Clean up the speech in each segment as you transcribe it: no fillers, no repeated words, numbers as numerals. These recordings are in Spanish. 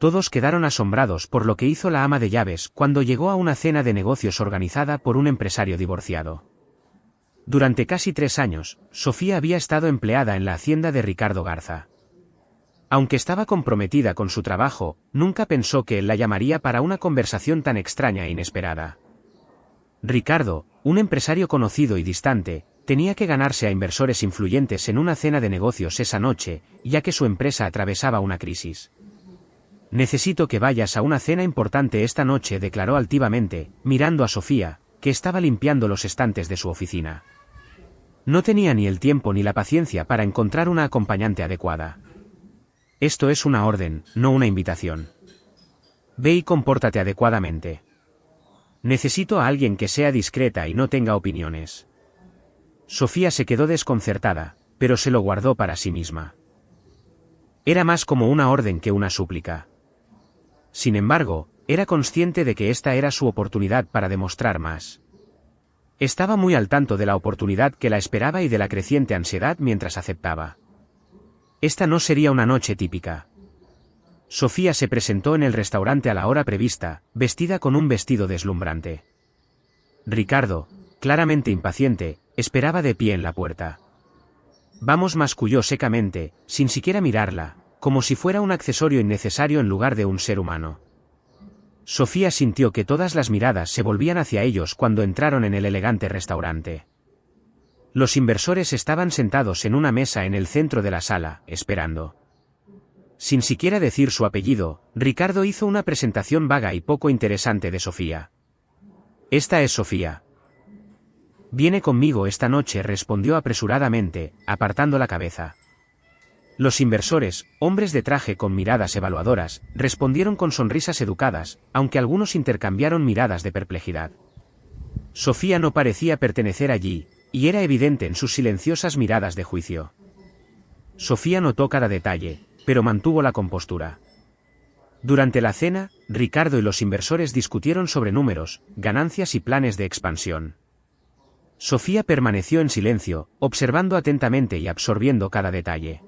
Todos quedaron asombrados por lo que hizo la ama de llaves cuando llegó a una cena de negocios organizada por un empresario divorciado. Durante casi 3 años, Sofía había estado empleada en la hacienda de Ricardo Garza. Aunque estaba comprometida con su trabajo, nunca pensó que él la llamaría para una conversación tan extraña e inesperada. Ricardo, un empresario conocido y distante, tenía que ganarse a inversores influyentes en una cena de negocios esa noche, ya que su empresa atravesaba una crisis. «Necesito que vayas a una cena importante esta noche», declaró altivamente, mirando a Sofía, que estaba limpiando los estantes de su oficina. No tenía ni el tiempo ni la paciencia para encontrar una acompañante adecuada. «Esto es una orden, no una invitación. Ve y compórtate adecuadamente. Necesito a alguien que sea discreta y no tenga opiniones». Sofía se quedó desconcertada, pero se lo guardó para sí misma. Era más como una orden que una súplica. Sin embargo, era consciente de que esta era su oportunidad para demostrar más. Estaba muy al tanto de la oportunidad que la esperaba y de la creciente ansiedad mientras aceptaba. Esta no sería una noche típica. Sofía se presentó en el restaurante a la hora prevista, vestida con un vestido deslumbrante. Ricardo, claramente impaciente, esperaba de pie en la puerta. «Vamos», masculló secamente, sin siquiera mirarla, como si fuera un accesorio innecesario en lugar de un ser humano. Sofía sintió que todas las miradas se volvían hacia ellos cuando entraron en el elegante restaurante. Los inversores estaban sentados en una mesa en el centro de la sala, esperando. Sin siquiera decir su apellido, Ricardo hizo una presentación vaga y poco interesante de Sofía. «Esta es Sofía. Viene conmigo esta noche», respondió apresuradamente, apartando la cabeza. Los inversores, hombres de traje con miradas evaluadoras, respondieron con sonrisas educadas, aunque algunos intercambiaron miradas de perplejidad. Sofía no parecía pertenecer allí, y era evidente en sus silenciosas miradas de juicio. Sofía notó cada detalle, pero mantuvo la compostura. Durante la cena, Ricardo y los inversores discutieron sobre números, ganancias y planes de expansión. Sofía permaneció en silencio, observando atentamente y absorbiendo cada detalle.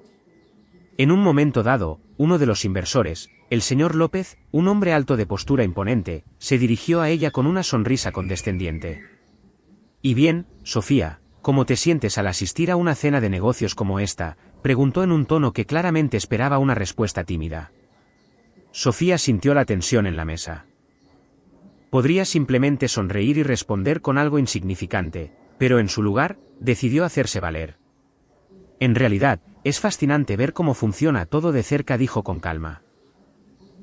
En un momento dado, uno de los inversores, el señor López, un hombre alto de postura imponente, se dirigió a ella con una sonrisa condescendiente. «¿Y bien, Sofía, cómo te sientes al asistir a una cena de negocios como esta?», preguntó en un tono que claramente esperaba una respuesta tímida. Sofía sintió la tensión en la mesa. Podría simplemente sonreír y responder con algo insignificante, pero en su lugar, decidió hacerse valer. «En realidad, es fascinante ver cómo funciona todo de cerca», dijo con calma.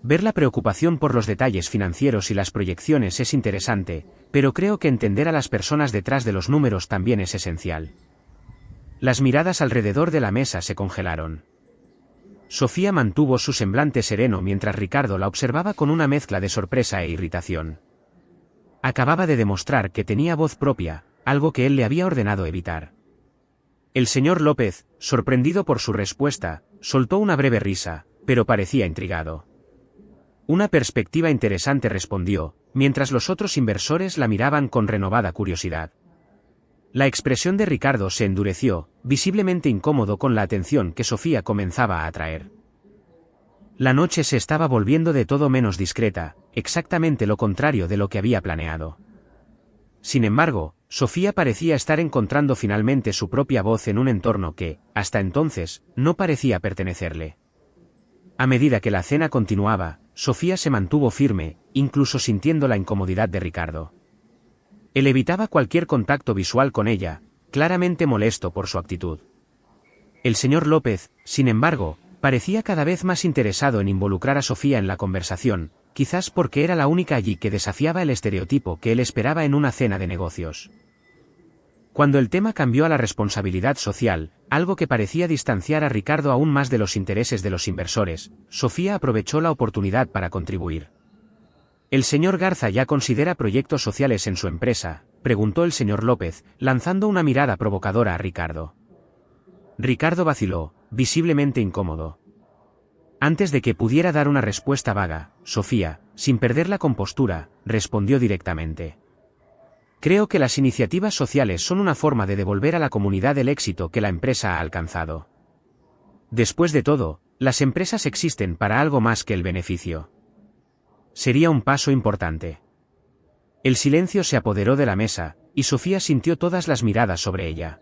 «Ver la preocupación por los detalles financieros y las proyecciones es interesante, pero creo que entender a las personas detrás de los números también es esencial». Las miradas alrededor de la mesa se congelaron. Sofía mantuvo su semblante sereno mientras Ricardo la observaba con una mezcla de sorpresa e irritación. Acababa de demostrar que tenía voz propia, algo que él le había ordenado evitar. El señor López, sorprendido por su respuesta, soltó una breve risa, pero parecía intrigado. «Una perspectiva interesante», respondió, mientras los otros inversores la miraban con renovada curiosidad. La expresión de Ricardo se endureció, visiblemente incómodo con la atención que Sofía comenzaba a atraer. La noche se estaba volviendo de todo menos discreta, exactamente lo contrario de lo que había planeado. Sin embargo, Sofía parecía estar encontrando finalmente su propia voz en un entorno que, hasta entonces, no parecía pertenecerle. A medida que la cena continuaba, Sofía se mantuvo firme, incluso sintiendo la incomodidad de Ricardo. Él evitaba cualquier contacto visual con ella, claramente molesto por su actitud. El señor López, sin embargo, parecía cada vez más interesado en involucrar a Sofía en la conversación, quizás porque era la única allí que desafiaba el estereotipo que él esperaba en una cena de negocios. Cuando el tema cambió a la responsabilidad social, algo que parecía distanciar a Ricardo aún más de los intereses de los inversores, Sofía aprovechó la oportunidad para contribuir. «¿El señor Garza ya considera proyectos sociales en su empresa?», preguntó el señor López, lanzando una mirada provocadora a Ricardo. Ricardo vaciló, visiblemente incómodo. Antes de que pudiera dar una respuesta vaga, Sofía, sin perder la compostura, respondió directamente. «Creo que las iniciativas sociales son una forma de devolver a la comunidad el éxito que la empresa ha alcanzado. Después de todo, Las empresas existen para algo más que el beneficio. Sería un paso importante. El silencio se apoderó de la mesa, y Sofía sintió todas las miradas sobre ella.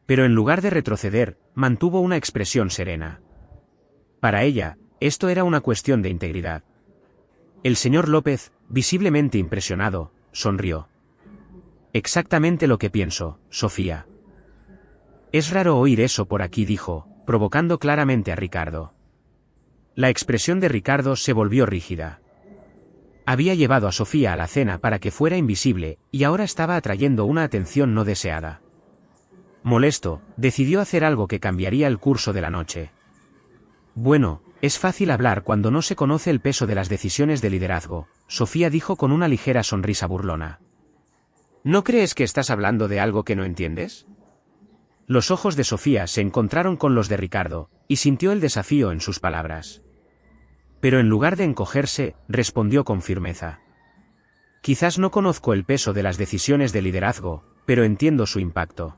Pero en lugar de retroceder, mantuvo una expresión serena. Para ella, esto era una cuestión de integridad. El señor López, visiblemente impresionado, sonrió. Exactamente lo que pienso, Sofía. Es raro oír eso por aquí, dijo, provocando claramente a Ricardo. La expresión de Ricardo se volvió rígida. Había llevado a Sofía a la cena para que fuera invisible, y ahora estaba atrayendo una atención no deseada. Molesto, decidió hacer algo que cambiaría el curso de la noche. Bueno, es fácil hablar cuando no se conoce el peso de las decisiones de liderazgo, Sofía dijo con una ligera sonrisa burlona. ¿No crees que estás hablando de algo que no entiendes? Los ojos de Sofía se encontraron con los de Ricardo, y sintió el desafío en sus palabras. Pero en lugar de encogerse, respondió con firmeza. Quizás no conozco el peso de las decisiones de liderazgo, pero entiendo su impacto.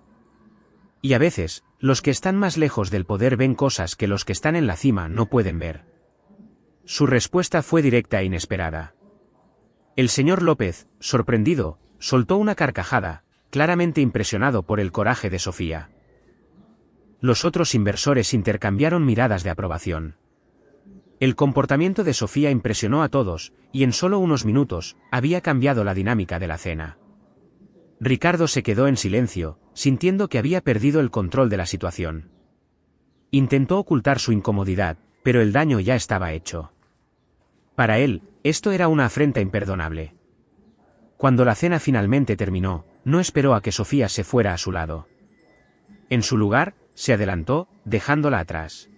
Y a veces, los que están más lejos del poder ven cosas que los que están en la cima no pueden ver. Su respuesta fue directa e inesperada. El señor López, sorprendido, soltó una carcajada, claramente impresionado por el coraje de Sofía. Los otros inversores intercambiaron miradas de aprobación. El comportamiento de Sofía impresionó a todos, y en solo unos minutos, había cambiado la dinámica de la cena. Ricardo se quedó en silencio, sintiendo que había perdido el control de la situación. Intentó ocultar su incomodidad, pero el daño ya estaba hecho. Para él, esto era una afrenta imperdonable. Cuando la cena finalmente terminó, no esperó a que Sofía se fuera a su lado. En su lugar, se adelantó, dejándola atrás.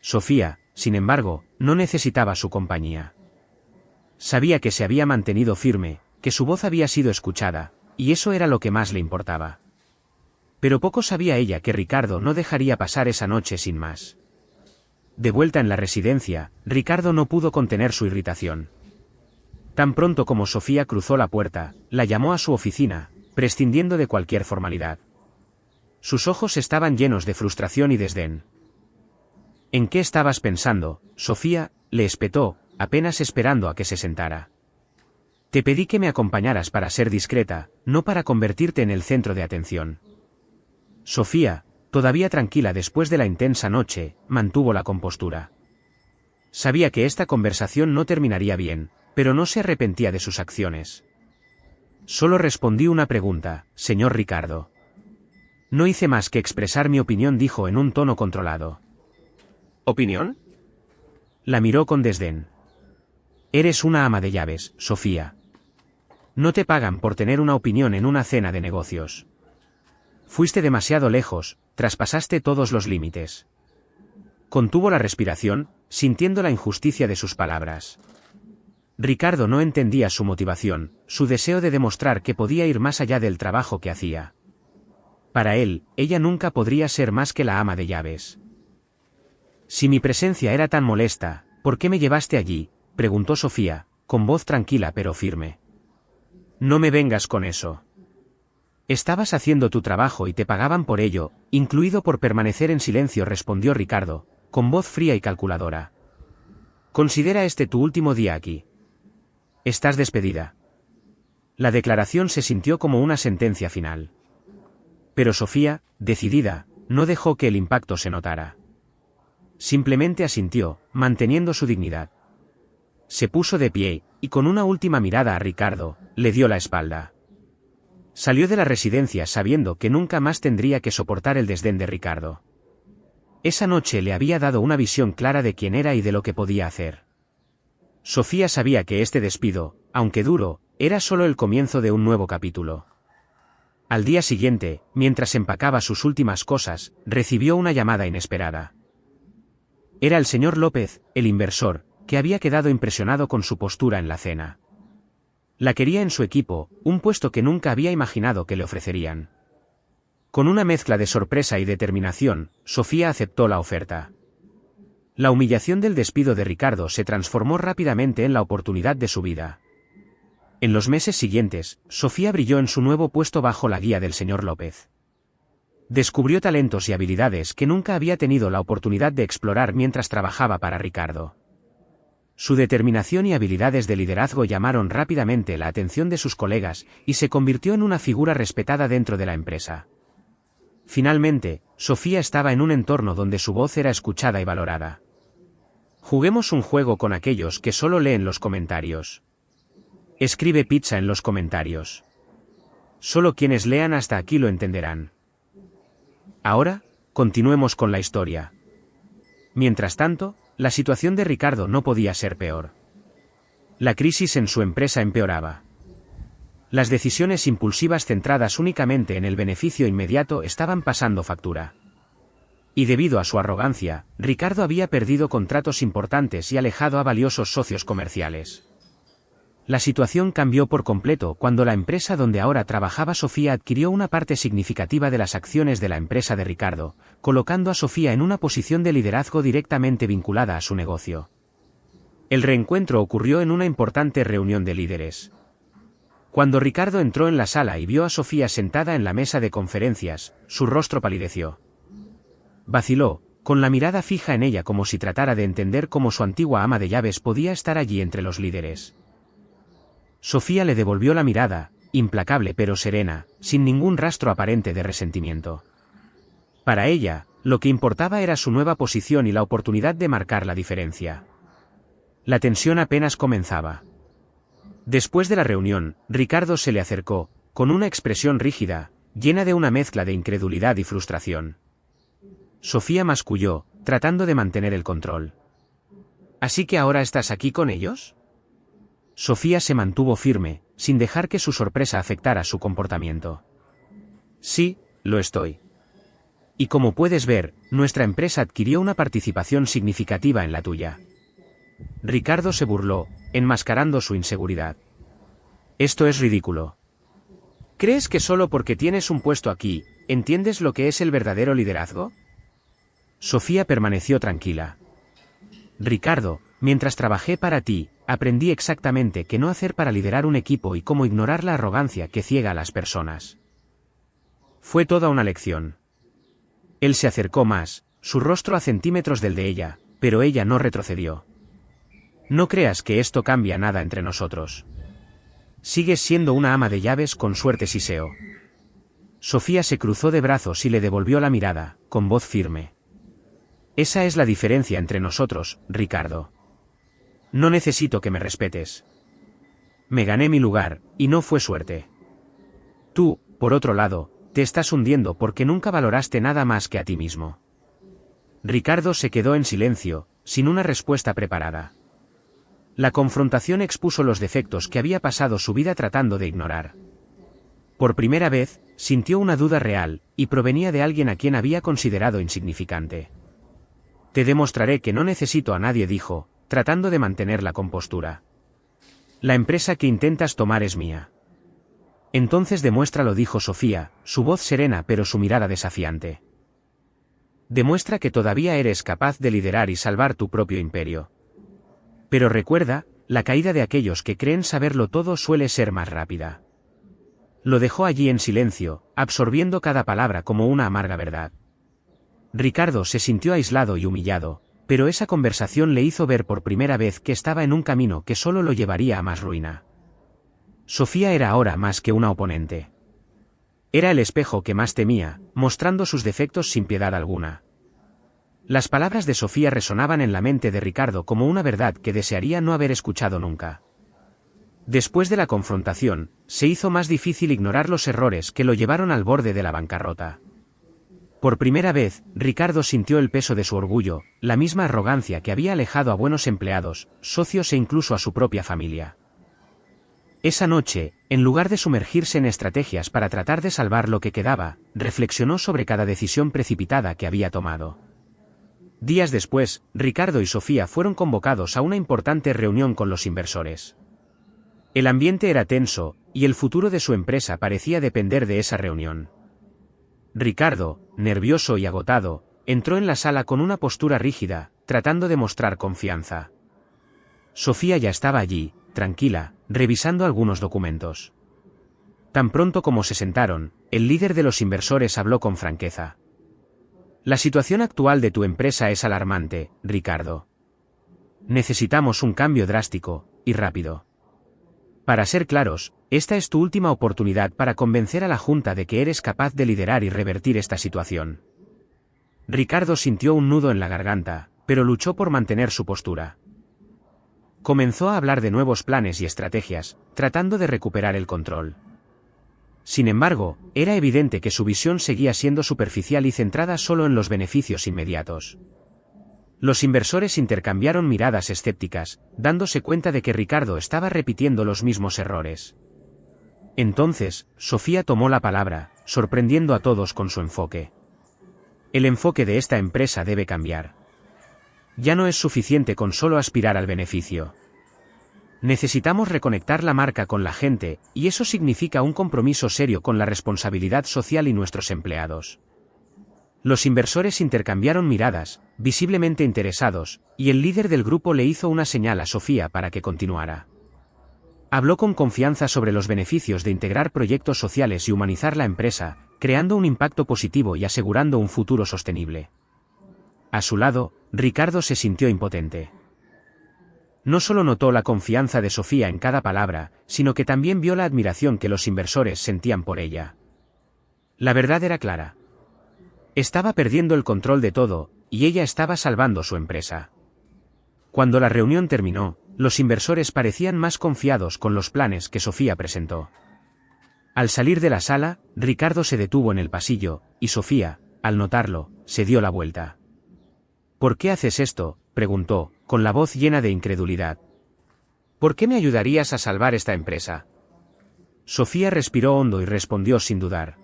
Sofía, sin embargo, no necesitaba su compañía. Sabía que se había mantenido firme, que su voz había sido escuchada, y eso era lo que más le importaba. Pero poco sabía ella que Ricardo no dejaría pasar esa noche sin más. De vuelta en la residencia, Ricardo no pudo contener su irritación. Tan pronto como Sofía cruzó la puerta, la llamó a su oficina, prescindiendo de cualquier formalidad. Sus ojos estaban llenos de frustración y desdén. ¿En qué estabas pensando, Sofía?, le espetó, apenas esperando a que se sentara. Te pedí que me acompañaras para ser discreta, no para convertirte en el centro de atención. Sofía, todavía tranquila después de la intensa noche, mantuvo la compostura. Sabía que esta conversación no terminaría bien, pero no se arrepentía de sus acciones. Solo respondí una pregunta, señor Ricardo. No hice más que expresar mi opinión, dijo en un tono controlado. ¿Opinión? La miró con desdén. Eres una ama de llaves, Sofía. No te pagan por tener una opinión en una cena de negocios. Fuiste demasiado lejos, traspasaste todos los límites. Contuvo la respiración, sintiendo la injusticia de sus palabras. Ricardo no entendía su motivación, su deseo de demostrar que podía ir más allá del trabajo que hacía. Para él, ella nunca podría ser más que la ama de llaves. Si mi presencia era tan molesta, ¿por qué me llevaste allí?, preguntó Sofía, con voz tranquila pero firme. No me vengas con eso. Estabas haciendo tu trabajo y te pagaban por ello, incluido por permanecer en silencio, respondió Ricardo, con voz fría y calculadora. Considera este tu último día aquí. Estás despedida. La declaración se sintió como una sentencia final. Pero Sofía, decidida, no dejó que el impacto se notara. Simplemente asintió, manteniendo su dignidad. Se puso de pie, y con una última mirada a Ricardo, le dio la espalda. Salió de la residencia sabiendo que nunca más tendría que soportar el desdén de Ricardo. Esa noche le había dado una visión clara de quién era y de lo que podía hacer. Sofía sabía que este despido, aunque duro, era solo el comienzo de un nuevo capítulo. Al día siguiente, mientras empacaba sus últimas cosas, recibió una llamada inesperada. Era el señor López, el inversor, que había quedado impresionado con su postura en la cena. La quería en su equipo, un puesto que nunca había imaginado que le ofrecerían. Con una mezcla de sorpresa y determinación, Sofía aceptó la oferta. La humillación del despido de Ricardo se transformó rápidamente en la oportunidad de su vida. En los meses siguientes, Sofía brilló en su nuevo puesto bajo la guía del señor López. Descubrió talentos y habilidades que nunca había tenido la oportunidad de explorar mientras trabajaba para Ricardo. Su determinación y habilidades de liderazgo llamaron rápidamente la atención de sus colegas y se convirtió en una figura respetada dentro de la empresa. Finalmente, Sofía estaba en un entorno donde su voz era escuchada y valorada. Juguemos un juego con aquellos que solo leen los comentarios. Escribe pizza en los comentarios. Solo quienes lean hasta aquí lo entenderán. Ahora, continuemos con la historia. Mientras tanto, la situación de Ricardo no podía ser peor. La crisis en su empresa empeoraba. Las decisiones impulsivas centradas únicamente en el beneficio inmediato estaban pasando factura. Y debido a su arrogancia, Ricardo había perdido contratos importantes y alejado a valiosos socios comerciales. La situación cambió por completo cuando la empresa donde ahora trabajaba Sofía adquirió una parte significativa de las acciones de la empresa de Ricardo, colocando a Sofía en una posición de liderazgo directamente vinculada a su negocio. El reencuentro ocurrió en una importante reunión de líderes. Cuando Ricardo entró en la sala y vio a Sofía sentada en la mesa de conferencias, su rostro palideció. Vaciló, con la mirada fija en ella como si tratara de entender cómo su antigua ama de llaves podía estar allí entre los líderes. Sofía le devolvió la mirada, implacable pero serena, sin ningún rastro aparente de resentimiento. Para ella, lo que importaba era su nueva posición y la oportunidad de marcar la diferencia. La tensión apenas comenzaba. Después de la reunión, Ricardo se le acercó, con una expresión rígida, llena de una mezcla de incredulidad y frustración. Sofía masculló, tratando de mantener el control. ¿Así que ahora estás aquí con ellos? Sofía se mantuvo firme, sin dejar que su sorpresa afectara su comportamiento. Sí, lo estoy. Y como puedes ver, nuestra empresa adquirió una participación significativa en la tuya. Ricardo se burló, enmascarando su inseguridad. Esto es ridículo. ¿Crees que solo porque tienes un puesto aquí, entiendes lo que es el verdadero liderazgo? Sofía permaneció tranquila. Ricardo, mientras trabajé para ti, aprendí exactamente qué no hacer para liderar un equipo y cómo ignorar la arrogancia que ciega a las personas. Fue toda una lección. Él se acercó más, su rostro a centímetros del de ella, pero ella no retrocedió. No creas que esto cambia nada entre nosotros. Sigues siendo una ama de llaves con suerte siseo. Sofía se cruzó de brazos y le devolvió la mirada, con voz firme. Esa es la diferencia entre nosotros, Ricardo. No necesito que me respetes. Me gané mi lugar, y no fue suerte. Tú, por otro lado, te estás hundiendo porque nunca valoraste nada más que a ti mismo. Ricardo se quedó en silencio, sin una respuesta preparada. La confrontación expuso los defectos que había pasado su vida tratando de ignorar. Por primera vez, sintió una duda real, y provenía de alguien a quien había considerado insignificante. Te demostraré que no necesito a nadie, dijo, tratando de mantener la compostura. La empresa que intentas tomar es mía. Entonces demuéstralo, dijo Sofía, su voz serena pero su mirada desafiante. Demuestra que todavía eres capaz de liderar y salvar tu propio imperio. Pero recuerda, la caída de aquellos que creen saberlo todo suele ser más rápida. Lo dejó allí en silencio, absorbiendo cada palabra como una amarga verdad. Ricardo se sintió aislado y humillado, pero esa conversación le hizo ver por primera vez que estaba en un camino que solo lo llevaría a más ruina. Sofía era ahora más que una oponente. Era el espejo que más temía, mostrando sus defectos sin piedad alguna. Las palabras de Sofía resonaban en la mente de Ricardo como una verdad que desearía no haber escuchado nunca. Después de la confrontación, se hizo más difícil ignorar los errores que lo llevaron al borde de la bancarrota. Por primera vez, Ricardo sintió el peso de su orgullo, la misma arrogancia que había alejado a buenos empleados, socios e incluso a su propia familia. Esa noche, en lugar de sumergirse en estrategias para tratar de salvar lo que quedaba, reflexionó sobre cada decisión precipitada que había tomado. Días después, Ricardo y Sofía fueron convocados a una importante reunión con los inversores. El ambiente era tenso, y el futuro de su empresa parecía depender de esa reunión. Ricardo, nervioso y agotado, entró en la sala con una postura rígida, tratando de mostrar confianza. Sofía ya estaba allí, tranquila, revisando algunos documentos. Tan pronto como se sentaron, el líder de los inversores habló con franqueza. La situación actual de tu empresa es alarmante, Ricardo. Necesitamos un cambio drástico, y rápido. Para ser claros, esta es tu última oportunidad para convencer a la Junta de que eres capaz de liderar y revertir esta situación. Ricardo sintió un nudo en la garganta, pero luchó por mantener su postura. Comenzó a hablar de nuevos planes y estrategias, tratando de recuperar el control. Sin embargo, era evidente que su visión seguía siendo superficial y centrada solo en los beneficios inmediatos. Los inversores intercambiaron miradas escépticas, dándose cuenta de que Ricardo estaba repitiendo los mismos errores. Entonces, Sofía tomó la palabra, sorprendiendo a todos con su enfoque. El enfoque de esta empresa debe cambiar. Ya no es suficiente con solo aspirar al beneficio. Necesitamos reconectar la marca con la gente, y eso significa un compromiso serio con la responsabilidad social y nuestros empleados. Los inversores intercambiaron miradas, visiblemente interesados, y el líder del grupo le hizo una señal a Sofía para que continuara. Habló con confianza sobre los beneficios de integrar proyectos sociales y humanizar la empresa, creando un impacto positivo y asegurando un futuro sostenible. A su lado, Ricardo se sintió impotente. No solo notó la confianza de Sofía en cada palabra, sino que también vio la admiración que los inversores sentían por ella. La verdad era clara. Estaba perdiendo el control de todo, y ella estaba salvando su empresa. Cuando la reunión terminó, los inversores parecían más confiados con los planes que Sofía presentó. Al salir de la sala, Ricardo se detuvo en el pasillo, y Sofía, al notarlo, se dio la vuelta. ¿Por qué haces esto?, preguntó, con la voz llena de incredulidad. ¿Por qué me ayudarías a salvar esta empresa? Sofía respiró hondo y respondió sin dudar.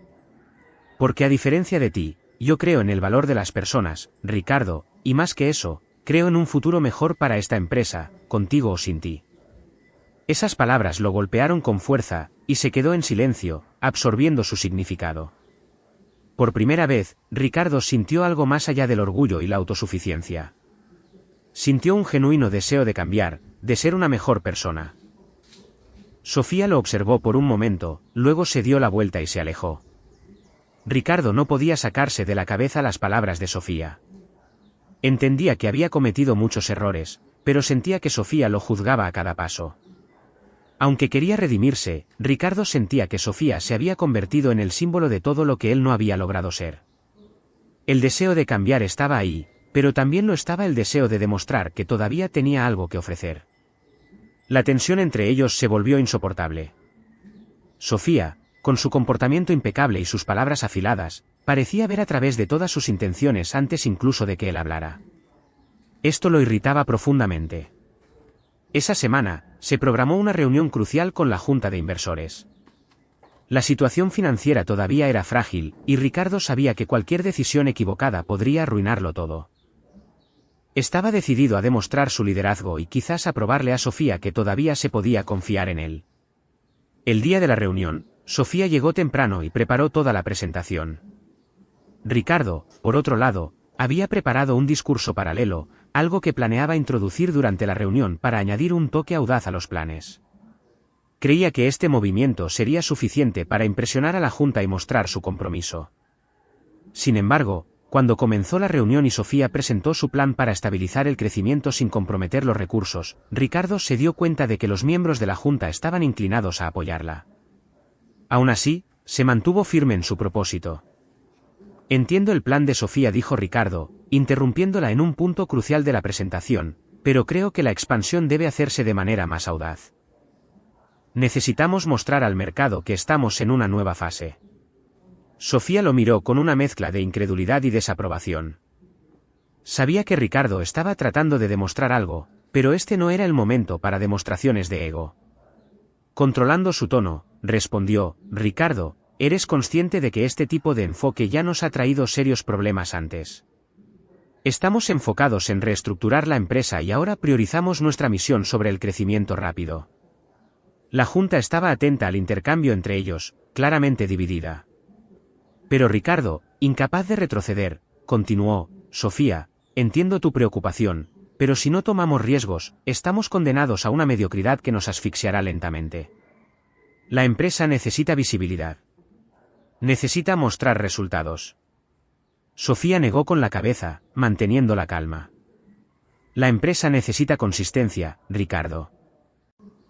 Porque a diferencia de ti, yo creo en el valor de las personas, Ricardo, y más que eso, creo en un futuro mejor para esta empresa, contigo o sin ti. Esas palabras lo golpearon con fuerza, y se quedó en silencio, absorbiendo su significado. Por primera vez, Ricardo sintió algo más allá del orgullo y la autosuficiencia. Sintió un genuino deseo de cambiar, de ser una mejor persona. Sofía lo observó por un momento, luego se dio la vuelta y se alejó. Ricardo no podía sacarse de la cabeza las palabras de Sofía. Entendía que había cometido muchos errores, pero sentía que Sofía lo juzgaba a cada paso. Aunque quería redimirse, Ricardo sentía que Sofía se había convertido en el símbolo de todo lo que él no había logrado ser. El deseo de cambiar estaba ahí, pero también lo estaba el deseo de demostrar que todavía tenía algo que ofrecer. La tensión entre ellos se volvió insoportable. Sofía, con su comportamiento impecable y sus palabras afiladas, parecía ver a través de todas sus intenciones antes incluso de que él hablara. Esto lo irritaba profundamente. Esa semana, se programó una reunión crucial con la Junta de Inversores. La situación financiera todavía era frágil, y Ricardo sabía que cualquier decisión equivocada podría arruinarlo todo. Estaba decidido a demostrar su liderazgo y quizás a probarle a Sofía que todavía se podía confiar en él. El día de la reunión, Sofía llegó temprano y preparó toda la presentación. Ricardo, por otro lado, había preparado un discurso paralelo, algo que planeaba introducir durante la reunión para añadir un toque audaz a los planes. Creía que este movimiento sería suficiente para impresionar a la Junta y mostrar su compromiso. Sin embargo, cuando comenzó la reunión y Sofía presentó su plan para estabilizar el crecimiento sin comprometer los recursos, Ricardo se dio cuenta de que los miembros de la Junta estaban inclinados a apoyarla. Aún así, se mantuvo firme en su propósito. Entiendo el plan de Sofía, dijo Ricardo, interrumpiéndola en un punto crucial de la presentación, pero creo que la expansión debe hacerse de manera más audaz. Necesitamos mostrar al mercado que estamos en una nueva fase. Sofía lo miró con una mezcla de incredulidad y desaprobación. Sabía que Ricardo estaba tratando de demostrar algo, pero este no era el momento para demostraciones de ego. Controlando su tono, respondió, Ricardo, ¿eres consciente de que este tipo de enfoque ya nos ha traído serios problemas antes? Estamos enfocados en reestructurar la empresa y ahora priorizamos nuestra misión sobre el crecimiento rápido. La Junta estaba atenta al intercambio entre ellos, claramente dividida. Pero Ricardo, incapaz de retroceder, continuó, Sofía, entiendo tu preocupación, pero si no tomamos riesgos, estamos condenados a una mediocridad que nos asfixiará lentamente. La empresa necesita visibilidad. Necesita mostrar resultados. Sofía negó con la cabeza, manteniendo la calma. La empresa necesita consistencia, Ricardo.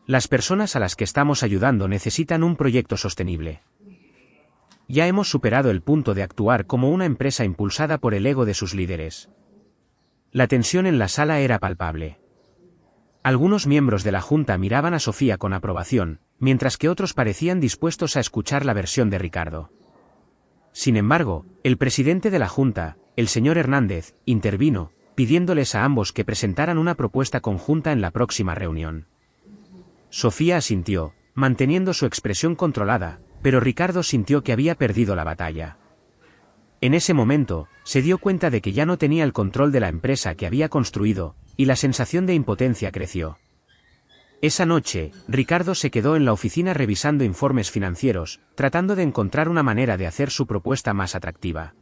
Las personas a las que estamos ayudando necesitan un proyecto sostenible. Ya hemos superado el punto de actuar como una empresa impulsada por el ego de sus líderes. La tensión en la sala era palpable. Algunos miembros de la Junta miraban a Sofía con aprobación, mientras que otros parecían dispuestos a escuchar la versión de Ricardo. Sin embargo, el presidente de la Junta, el señor Hernández, intervino, pidiéndoles a ambos que presentaran una propuesta conjunta en la próxima reunión. Sofía asintió, manteniendo su expresión controlada, pero Ricardo sintió que había perdido la batalla. En ese momento, se dio cuenta de que ya no tenía el control de la empresa que había construido, y la sensación de impotencia creció. Esa noche, Ricardo se quedó en la oficina revisando informes financieros, tratando de encontrar una manera de hacer su propuesta más atractiva.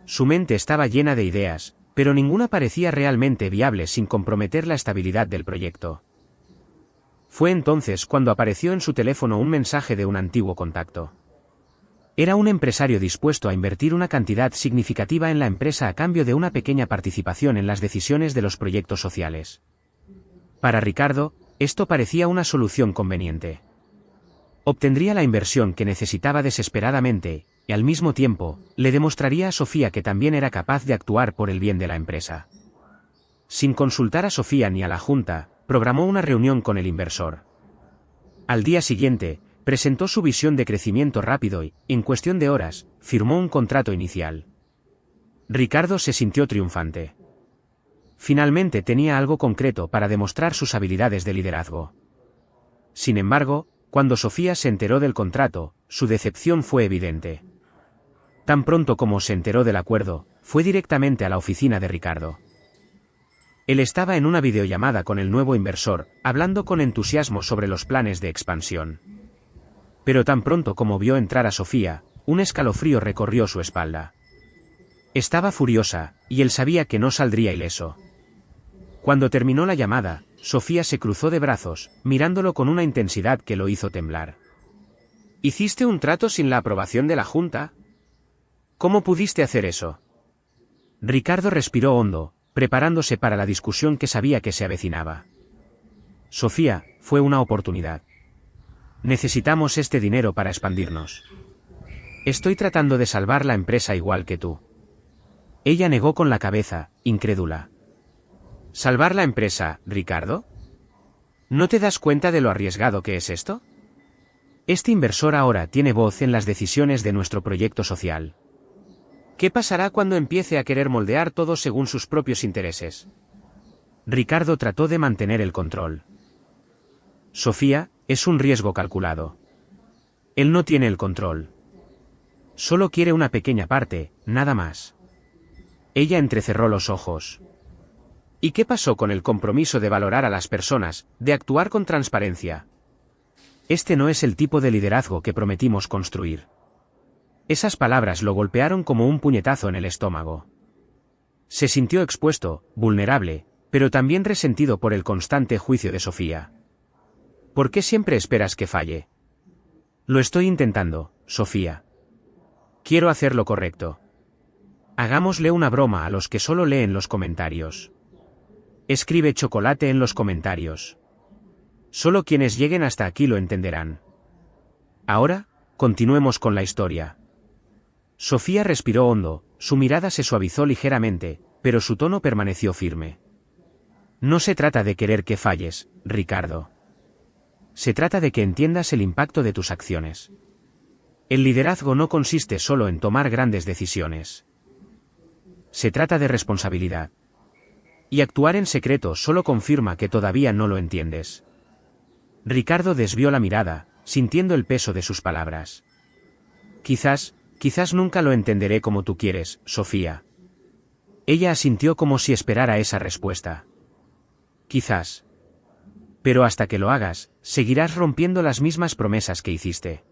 Su mente estaba llena de ideas, pero ninguna parecía realmente viable sin comprometer la estabilidad del proyecto. Fue entonces cuando apareció en su teléfono un mensaje de un antiguo contacto. Era un empresario dispuesto a invertir una cantidad significativa en la empresa a cambio de una pequeña participación en las decisiones de los proyectos sociales. Para Ricardo, esto parecía una solución conveniente. Obtendría la inversión que necesitaba desesperadamente, y al mismo tiempo, le demostraría a Sofía que también era capaz de actuar por el bien de la empresa. Sin consultar a Sofía ni a la Junta, programó una reunión con el inversor. Al día siguiente, presentó su visión de crecimiento rápido y, en cuestión de horas, firmó un contrato inicial. Ricardo se sintió triunfante. Finalmente tenía algo concreto para demostrar sus habilidades de liderazgo. Sin embargo, cuando Sofía se enteró del contrato, su decepción fue evidente. Tan pronto como se enteró del acuerdo, fue directamente a la oficina de Ricardo. Él estaba en una videollamada con el nuevo inversor, hablando con entusiasmo sobre los planes de expansión. Pero tan pronto como vio entrar a Sofía, un escalofrío recorrió su espalda. Estaba furiosa, y él sabía que no saldría ileso. Cuando terminó la llamada, Sofía se cruzó de brazos, mirándolo con una intensidad que lo hizo temblar. ¿Hiciste un trato sin la aprobación de la Junta? ¿Cómo pudiste hacer eso? Ricardo respiró hondo, preparándose para la discusión que sabía que se avecinaba. Sofía, fue una oportunidad. Necesitamos este dinero para expandirnos. Estoy tratando de salvar la empresa igual que tú. Ella negó con la cabeza, incrédula. ¿Salvar la empresa, Ricardo? ¿No te das cuenta de lo arriesgado que es esto? Este inversor ahora tiene voz en las decisiones de nuestro proyecto social. ¿Qué pasará cuando empiece a querer moldear todo según sus propios intereses? Ricardo trató de mantener el control. Sofía, es un riesgo calculado. Él no tiene el control. Solo quiere una pequeña parte, nada más. Ella entrecerró los ojos. ¿Y qué pasó con el compromiso de valorar a las personas, de actuar con transparencia? Este no es el tipo de liderazgo que prometimos construir. Esas palabras lo golpearon como un puñetazo en el estómago. Se sintió expuesto, vulnerable, pero también resentido por el constante juicio de Sofía. ¿Por qué siempre esperas que falle? Lo estoy intentando, Sofía. Quiero hacer lo correcto. Hagámosle una broma a los que solo leen los comentarios. Escribe chocolate en los comentarios. Solo quienes lleguen hasta aquí lo entenderán. Ahora, continuemos con la historia. Sofía respiró hondo, su mirada se suavizó ligeramente, pero su tono permaneció firme. No se trata de querer que falles, Ricardo. Se trata de que entiendas el impacto de tus acciones. El liderazgo no consiste solo en tomar grandes decisiones. Se trata de responsabilidad. Y actuar en secreto solo confirma que todavía no lo entiendes. Ricardo desvió la mirada, sintiendo el peso de sus palabras. Quizás nunca lo entenderé como tú quieres, Sofía. Ella asintió como si esperara esa respuesta. Quizás. Pero hasta que lo hagas, seguirás rompiendo las mismas promesas que hiciste.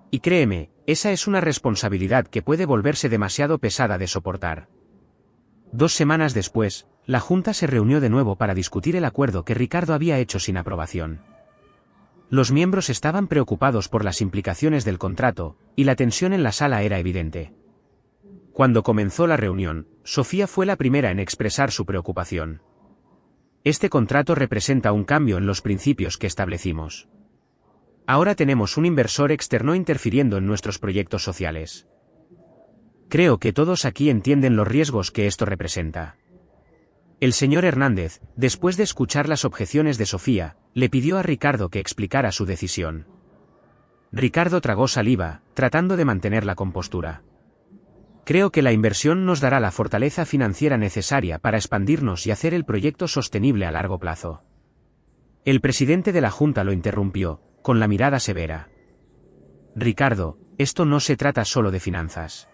Y créeme, esa es una responsabilidad que puede volverse demasiado pesada de soportar. 2 semanas después, la Junta se reunió de nuevo para discutir el acuerdo que Ricardo había hecho sin aprobación. Los miembros estaban preocupados por las implicaciones del contrato, y la tensión en la sala era evidente. Cuando comenzó la reunión, Sofía fue la primera en expresar su preocupación. Este contrato representa un cambio en los principios que establecimos. Ahora tenemos un inversor externo interfiriendo en nuestros proyectos sociales. Creo que todos aquí entienden los riesgos que esto representa. El señor Hernández, después de escuchar las objeciones de Sofía, le pidió a Ricardo que explicara su decisión. Ricardo tragó saliva, tratando de mantener la compostura. Creo que la inversión nos dará la fortaleza financiera necesaria para expandirnos y hacer el proyecto sostenible a largo plazo. El presidente de la Junta lo interrumpió, con la mirada severa. Ricardo, esto no se trata solo de finanzas.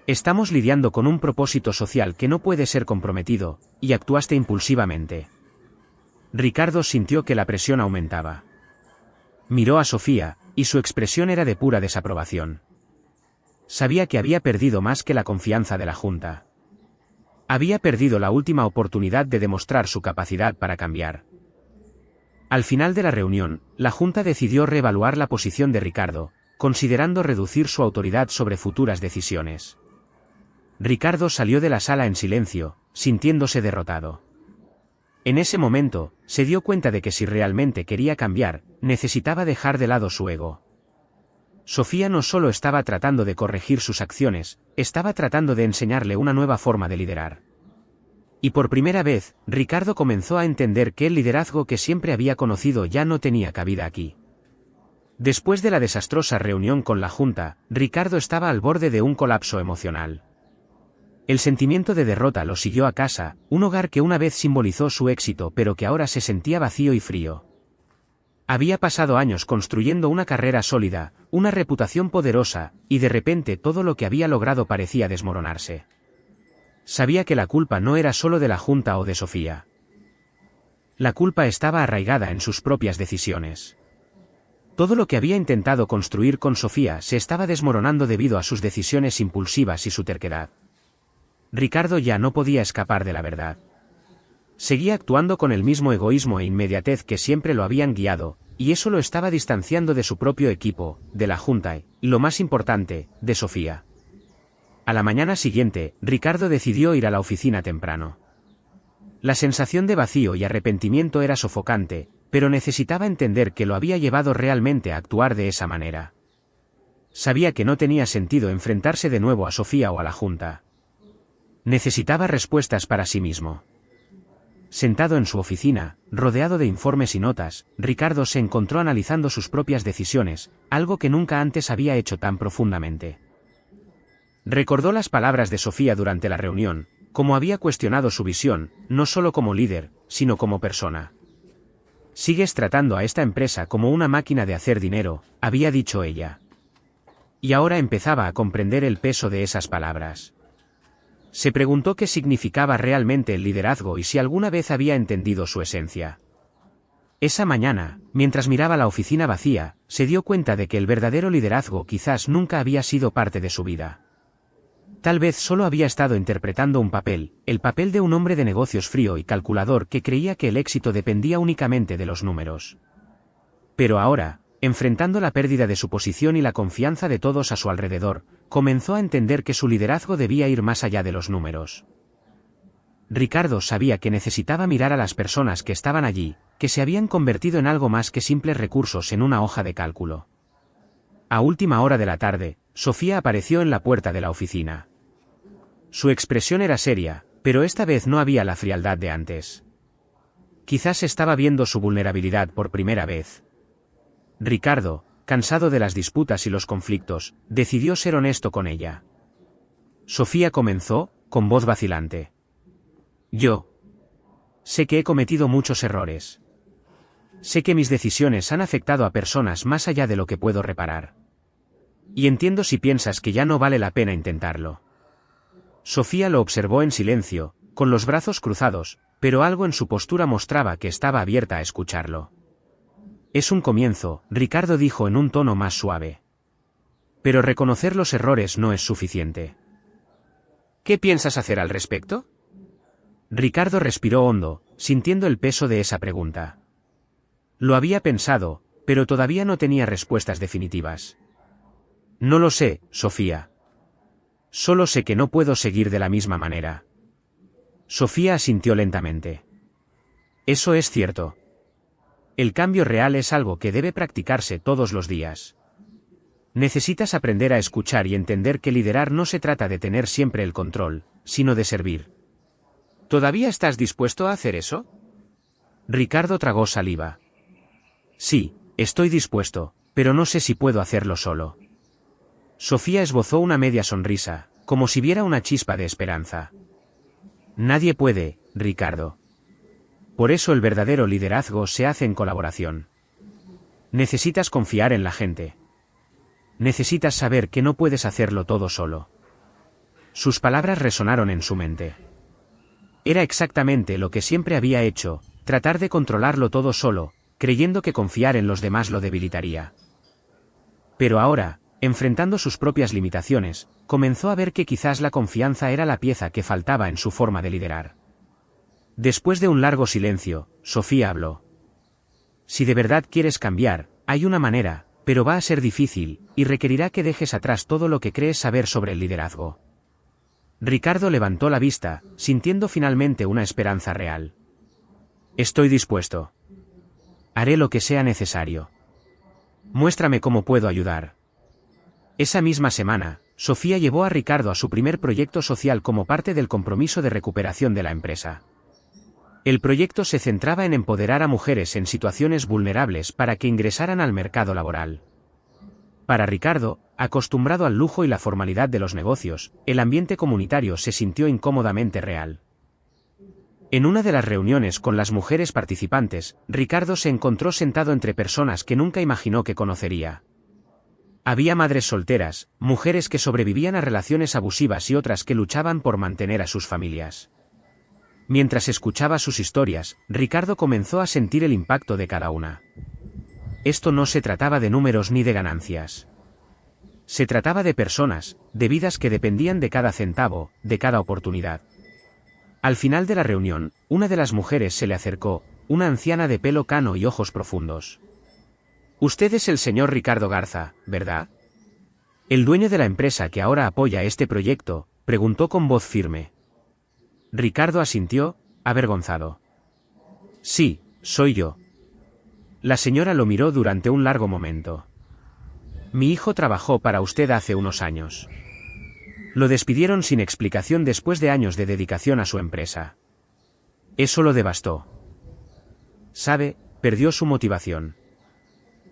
Estamos lidiando con un propósito social que no puede ser comprometido, y actuaste impulsivamente. Ricardo sintió que la presión aumentaba. Miró a Sofía, y su expresión era de pura desaprobación. Sabía que había perdido más que la confianza de la Junta. Había perdido la última oportunidad de demostrar su capacidad para cambiar. Al final de la reunión, la Junta decidió reevaluar la posición de Ricardo, considerando reducir su autoridad sobre futuras decisiones. Ricardo salió de la sala en silencio, sintiéndose derrotado. En ese momento, se dio cuenta de que si realmente quería cambiar, necesitaba dejar de lado su ego. Sofía no solo estaba tratando de corregir sus acciones, estaba tratando de enseñarle una nueva forma de liderar. Y por primera vez, Ricardo comenzó a entender que el liderazgo que siempre había conocido ya no tenía cabida aquí. Después de la desastrosa reunión con la Junta, Ricardo estaba al borde de un colapso emocional. El sentimiento de derrota lo siguió a casa, un hogar que una vez simbolizó su éxito pero que ahora se sentía vacío y frío. Había pasado años construyendo una carrera sólida, una reputación poderosa, y de repente todo lo que había logrado parecía desmoronarse. Sabía que la culpa no era solo de la Junta o de Sofía. La culpa estaba arraigada en sus propias decisiones. Todo lo que había intentado construir con Sofía se estaba desmoronando debido a sus decisiones impulsivas y su terquedad. Ricardo ya no podía escapar de la verdad. Seguía actuando con el mismo egoísmo e inmediatez que siempre lo habían guiado, y eso lo estaba distanciando de su propio equipo, de la Junta y, lo más importante, de Sofía. A la mañana siguiente, Ricardo decidió ir a la oficina temprano. La sensación de vacío y arrepentimiento era sofocante, pero necesitaba entender que lo había llevado realmente a actuar de esa manera. Sabía que no tenía sentido enfrentarse de nuevo a Sofía o a la Junta. Necesitaba respuestas para sí mismo. Sentado en su oficina, rodeado de informes y notas, Ricardo se encontró analizando sus propias decisiones, algo que nunca antes había hecho tan profundamente. Recordó las palabras de Sofía durante la reunión, cómo había cuestionado su visión, no solo como líder, sino como persona. «Sigues tratando a esta empresa como una máquina de hacer dinero», había dicho ella. Y ahora empezaba a comprender el peso de esas palabras. Se preguntó qué significaba realmente el liderazgo y si alguna vez había entendido su esencia. Esa mañana, mientras miraba la oficina vacía, se dio cuenta de que el verdadero liderazgo quizás nunca había sido parte de su vida. Tal vez solo había estado interpretando un papel, el papel de un hombre de negocios frío y calculador que creía que el éxito dependía únicamente de los números. Pero ahora, enfrentando la pérdida de su posición y la confianza de todos a su alrededor, comenzó a entender que su liderazgo debía ir más allá de los números. Ricardo sabía que necesitaba mirar a las personas que estaban allí, que se habían convertido en algo más que simples recursos en una hoja de cálculo. A última hora de la tarde, Sofía apareció en la puerta de la oficina. Su expresión era seria, pero esta vez no había la frialdad de antes. Quizás estaba viendo su vulnerabilidad por primera vez. Ricardo, cansado de las disputas y los conflictos, decidió ser honesto con ella. Sofía comenzó, con voz vacilante. Yo sé que he cometido muchos errores. Sé que mis decisiones han afectado a personas más allá de lo que puedo reparar. Y entiendo si piensas que ya no vale la pena intentarlo. Sofía lo observó en silencio, con los brazos cruzados, pero algo en su postura mostraba que estaba abierta a escucharlo. Es un comienzo, Ricardo dijo en un tono más suave. Pero reconocer los errores no es suficiente. ¿Qué piensas hacer al respecto? Ricardo respiró hondo, sintiendo el peso de esa pregunta. Lo había pensado, pero todavía no tenía respuestas definitivas. No lo sé, Sofía. Solo sé que no puedo seguir de la misma manera. Sofía asintió lentamente. Eso es cierto. El cambio real es algo que debe practicarse todos los días. Necesitas aprender a escuchar y entender que liderar no se trata de tener siempre el control, sino de servir. ¿Todavía estás dispuesto a hacer eso? Ricardo tragó saliva. Sí, estoy dispuesto, pero no sé si puedo hacerlo solo. Sofía esbozó una media sonrisa, como si viera una chispa de esperanza. Nadie puede, Ricardo. Por eso el verdadero liderazgo se hace en colaboración. Necesitas confiar en la gente. Necesitas saber que no puedes hacerlo todo solo. Sus palabras resonaron en su mente. Era exactamente lo que siempre había hecho, tratar de controlarlo todo solo, creyendo que confiar en los demás lo debilitaría. Pero ahora, enfrentando sus propias limitaciones, comenzó a ver que quizás la confianza era la pieza que faltaba en su forma de liderar. Después de un largo silencio, Sofía habló. Si de verdad quieres cambiar, hay una manera, pero va a ser difícil, y requerirá que dejes atrás todo lo que crees saber sobre el liderazgo. Ricardo levantó la vista, sintiendo finalmente una esperanza real. Estoy dispuesto. Haré lo que sea necesario. Muéstrame cómo puedo ayudar. Esa misma semana, Sofía llevó a Ricardo a su primer proyecto social como parte del compromiso de recuperación de la empresa. El proyecto se centraba en empoderar a mujeres en situaciones vulnerables para que ingresaran al mercado laboral. Para Ricardo, acostumbrado al lujo y la formalidad de los negocios, el ambiente comunitario se sintió incómodamente real. En una de las reuniones con las mujeres participantes, Ricardo se encontró sentado entre personas que nunca imaginó que conocería. Había madres solteras, mujeres que sobrevivían a relaciones abusivas y otras que luchaban por mantener a sus familias. Mientras escuchaba sus historias, Ricardo comenzó a sentir el impacto de cada una. Esto no se trataba de números ni de ganancias. Se trataba de personas, de vidas que dependían de cada centavo, de cada oportunidad. Al final de la reunión, una de las mujeres se le acercó, una anciana de pelo cano y ojos profundos. Usted es el señor Ricardo Garza, ¿verdad? El dueño de la empresa que ahora apoya este proyecto, preguntó con voz firme. Ricardo asintió, avergonzado. Sí, soy yo. La señora lo miró durante un largo momento. Mi hijo trabajó para usted hace unos años. Lo despidieron sin explicación después de años de dedicación a su empresa. Eso lo devastó. Sabe, perdió su motivación.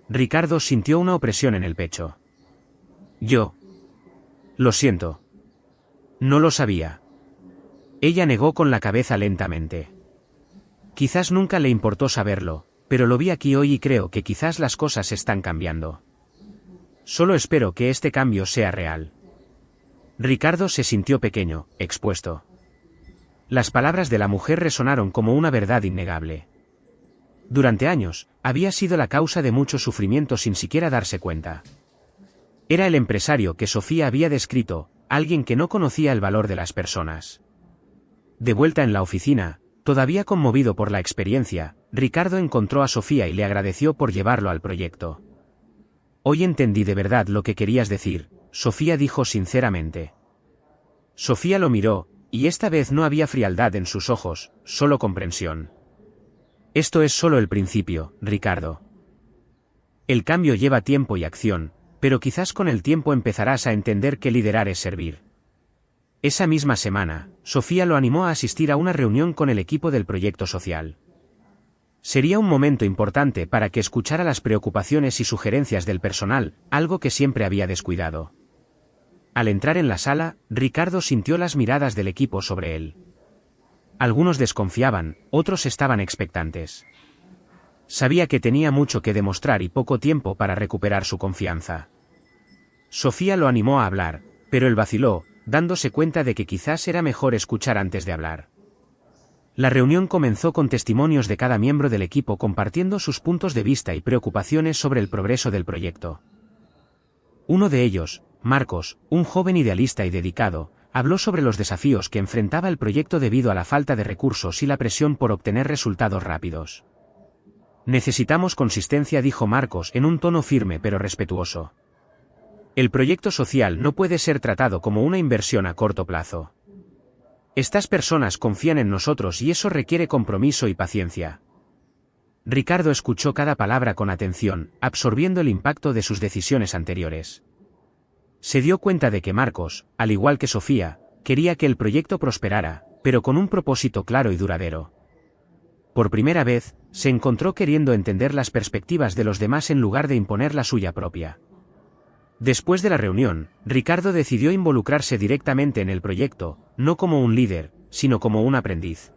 Ricardo sintió una opresión en el pecho. Yo. Lo siento. No lo sabía. Ella negó con la cabeza lentamente. Quizás nunca le importó saberlo, pero lo vi aquí hoy y creo que quizás las cosas están cambiando. Solo espero que este cambio sea real. Ricardo se sintió pequeño, expuesto. Las palabras de la mujer resonaron como una verdad innegable. Durante años, había sido la causa de mucho sufrimiento sin siquiera darse cuenta. Era el empresario que Sofía había descrito, alguien que no conocía el valor de las personas. De vuelta en la oficina, todavía conmovido por la experiencia, Ricardo encontró a Sofía y le agradeció por llevarlo al proyecto. Hoy entendí de verdad lo que querías decir, Sofía dijo sinceramente. Sofía lo miró, y esta vez no había frialdad en sus ojos, solo comprensión. Esto es solo el principio, Ricardo. El cambio lleva tiempo y acción, pero quizás con el tiempo empezarás a entender que liderar es servir. Esa misma semana, Sofía lo animó a asistir a una reunión con el equipo del proyecto social. Sería un momento importante para que escuchara las preocupaciones y sugerencias del personal, algo que siempre había descuidado. Al entrar en la sala, Ricardo sintió las miradas del equipo sobre él. Algunos desconfiaban, otros estaban expectantes. Sabía que tenía mucho que demostrar y poco tiempo para recuperar su confianza. Sofía lo animó a hablar, pero él vaciló, dándose cuenta de que quizás era mejor escuchar antes de hablar. La reunión comenzó con testimonios de cada miembro del equipo compartiendo sus puntos de vista y preocupaciones sobre el progreso del proyecto. Uno de ellos, Marcos, un joven idealista y dedicado, habló sobre los desafíos que enfrentaba el proyecto debido a la falta de recursos y la presión por obtener resultados rápidos. Necesitamos consistencia, dijo Marcos en un tono firme pero respetuoso. El proyecto social no puede ser tratado como una inversión a corto plazo. Estas personas confían en nosotros y eso requiere compromiso y paciencia. Ricardo escuchó cada palabra con atención, absorbiendo el impacto de sus decisiones anteriores. Se dio cuenta de que Marcos, al igual que Sofía, quería que el proyecto prosperara, pero con un propósito claro y duradero. Por primera vez, se encontró queriendo entender las perspectivas de los demás en lugar de imponer la suya propia. Después de la reunión, Ricardo decidió involucrarse directamente en el proyecto, no como un líder, sino como un aprendiz.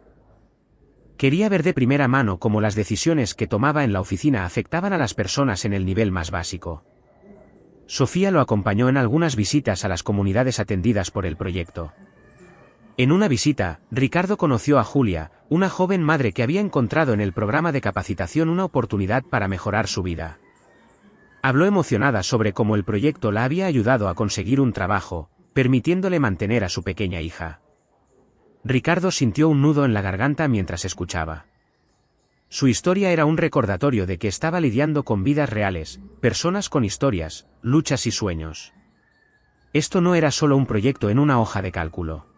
Quería ver de primera mano cómo las decisiones que tomaba en la oficina afectaban a las personas en el nivel más básico. Sofía lo acompañó en algunas visitas a las comunidades atendidas por el proyecto. En una visita, Ricardo conoció a Julia, una joven madre que había encontrado en el programa de capacitación una oportunidad para mejorar su vida. Habló emocionada sobre cómo el proyecto la había ayudado a conseguir un trabajo, permitiéndole mantener a su pequeña hija. Ricardo sintió un nudo en la garganta mientras escuchaba. Su historia era un recordatorio de que estaba lidiando con vidas reales, personas con historias, luchas y sueños. Esto no era solo un proyecto en una hoja de cálculo.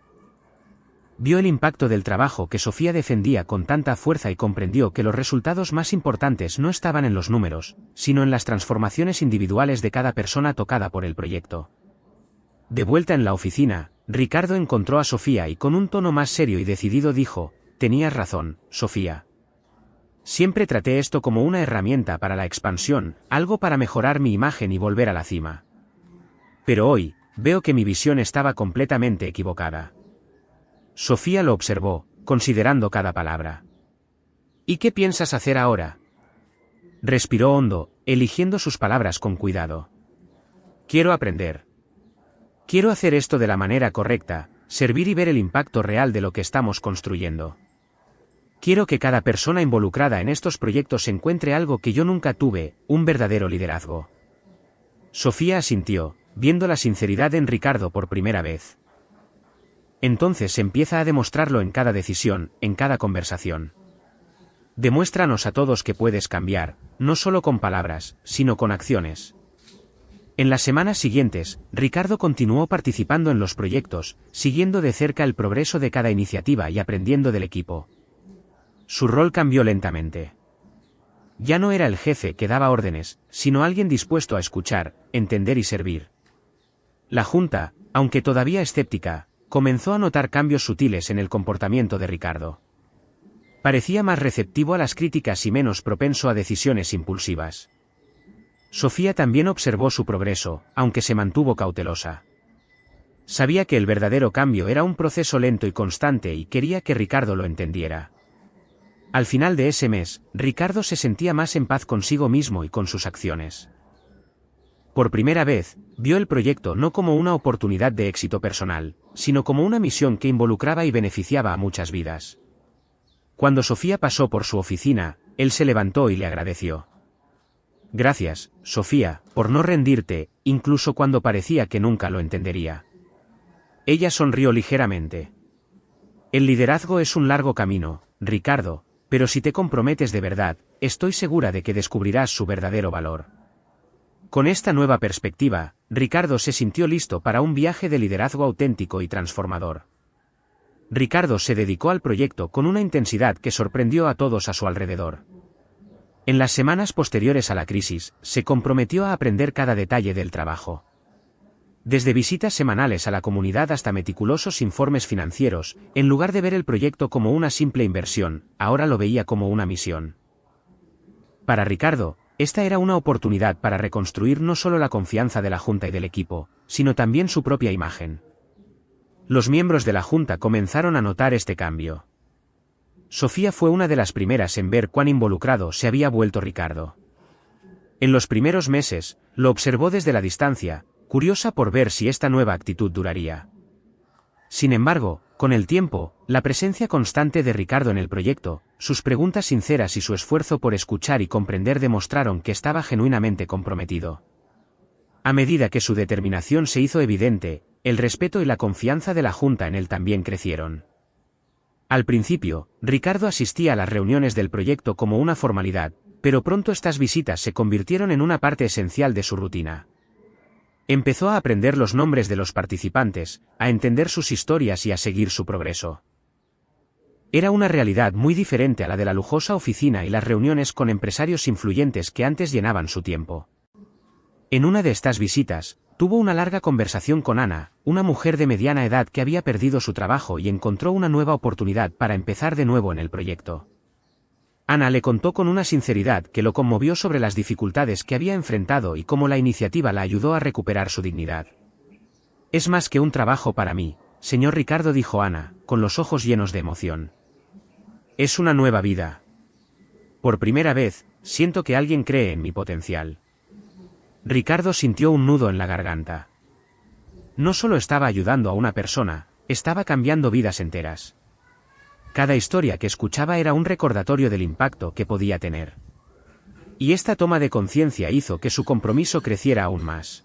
Vio el impacto del trabajo que Sofía defendía con tanta fuerza y comprendió que los resultados más importantes no estaban en los números, sino en las transformaciones individuales de cada persona tocada por el proyecto. De vuelta en la oficina, Ricardo encontró a Sofía y con un tono más serio y decidido dijo: «Tenías razón, Sofía. Siempre traté esto como una herramienta para la expansión, algo para mejorar mi imagen y volver a la cima. Pero hoy, veo que mi visión estaba completamente equivocada». Sofía lo observó, considerando cada palabra. «¿Y qué piensas hacer ahora?». Respiró hondo, eligiendo sus palabras con cuidado. «Quiero aprender. Quiero hacer esto de la manera correcta, servir y ver el impacto real de lo que estamos construyendo. Quiero que cada persona involucrada en estos proyectos encuentre algo que yo nunca tuve, un verdadero liderazgo». Sofía asintió, viendo la sinceridad en Ricardo por primera vez. Entonces empieza a demostrarlo en cada decisión, en cada conversación. Demuéstranos a todos que puedes cambiar, no solo con palabras, sino con acciones. En las semanas siguientes, Ricardo continuó participando en los proyectos, siguiendo de cerca el progreso de cada iniciativa y aprendiendo del equipo. Su rol cambió lentamente. Ya no era el jefe que daba órdenes, sino alguien dispuesto a escuchar, entender y servir. La Junta, aunque todavía escéptica, comenzó a notar cambios sutiles en el comportamiento de Ricardo. Parecía más receptivo a las críticas y menos propenso a decisiones impulsivas. Sofía también observó su progreso, aunque se mantuvo cautelosa. Sabía que el verdadero cambio era un proceso lento y constante y quería que Ricardo lo entendiera. Al final de ese mes, Ricardo se sentía más en paz consigo mismo y con sus acciones. Por primera vez, vio el proyecto no como una oportunidad de éxito personal, sino como una misión que involucraba y beneficiaba a muchas vidas. Cuando Sofía pasó por su oficina, él se levantó y le agradeció. «Gracias, Sofía, por no rendirte, incluso cuando parecía que nunca lo entendería». Ella sonrió ligeramente. «El liderazgo es un largo camino, Ricardo, pero si te comprometes de verdad, estoy segura de que descubrirás su verdadero valor». Con esta nueva perspectiva, Ricardo se sintió listo para un viaje de liderazgo auténtico y transformador. Ricardo se dedicó al proyecto con una intensidad que sorprendió a todos a su alrededor. En las semanas posteriores a la crisis, se comprometió a aprender cada detalle del trabajo. Desde visitas semanales a la comunidad hasta meticulosos informes financieros, en lugar de ver el proyecto como una simple inversión, ahora lo veía como una misión. Para Ricardo, esta era una oportunidad para reconstruir no solo la confianza de la Junta y del equipo, sino también su propia imagen. Los miembros de la Junta comenzaron a notar este cambio. Sofía fue una de las primeras en ver cuán involucrado se había vuelto Ricardo. En los primeros meses, lo observó desde la distancia, curiosa por ver si esta nueva actitud duraría. Sin embargo, con el tiempo, la presencia constante de Ricardo en el proyecto, sus preguntas sinceras y su esfuerzo por escuchar y comprender demostraron que estaba genuinamente comprometido. A medida que su determinación se hizo evidente, el respeto y la confianza de la Junta en él también crecieron. Al principio, Ricardo asistía a las reuniones del proyecto como una formalidad, pero pronto estas visitas se convirtieron en una parte esencial de su rutina. Empezó a aprender los nombres de los participantes, a entender sus historias y a seguir su progreso. Era una realidad muy diferente a la de la lujosa oficina y las reuniones con empresarios influyentes que antes llenaban su tiempo. En una de estas visitas, tuvo una larga conversación con Ana, una mujer de mediana edad que había perdido su trabajo y encontró una nueva oportunidad para empezar de nuevo en el proyecto. Ana le contó con una sinceridad que lo conmovió sobre las dificultades que había enfrentado y cómo la iniciativa la ayudó a recuperar su dignidad. «Es más que un trabajo para mí, señor Ricardo», dijo Ana, con los ojos llenos de emoción. «Es una nueva vida. Por primera vez, siento que alguien cree en mi potencial». Ricardo sintió un nudo en la garganta. No solo estaba ayudando a una persona, estaba cambiando vidas enteras. Cada historia que escuchaba era un recordatorio del impacto que podía tener. Y esta toma de conciencia hizo que su compromiso creciera aún más.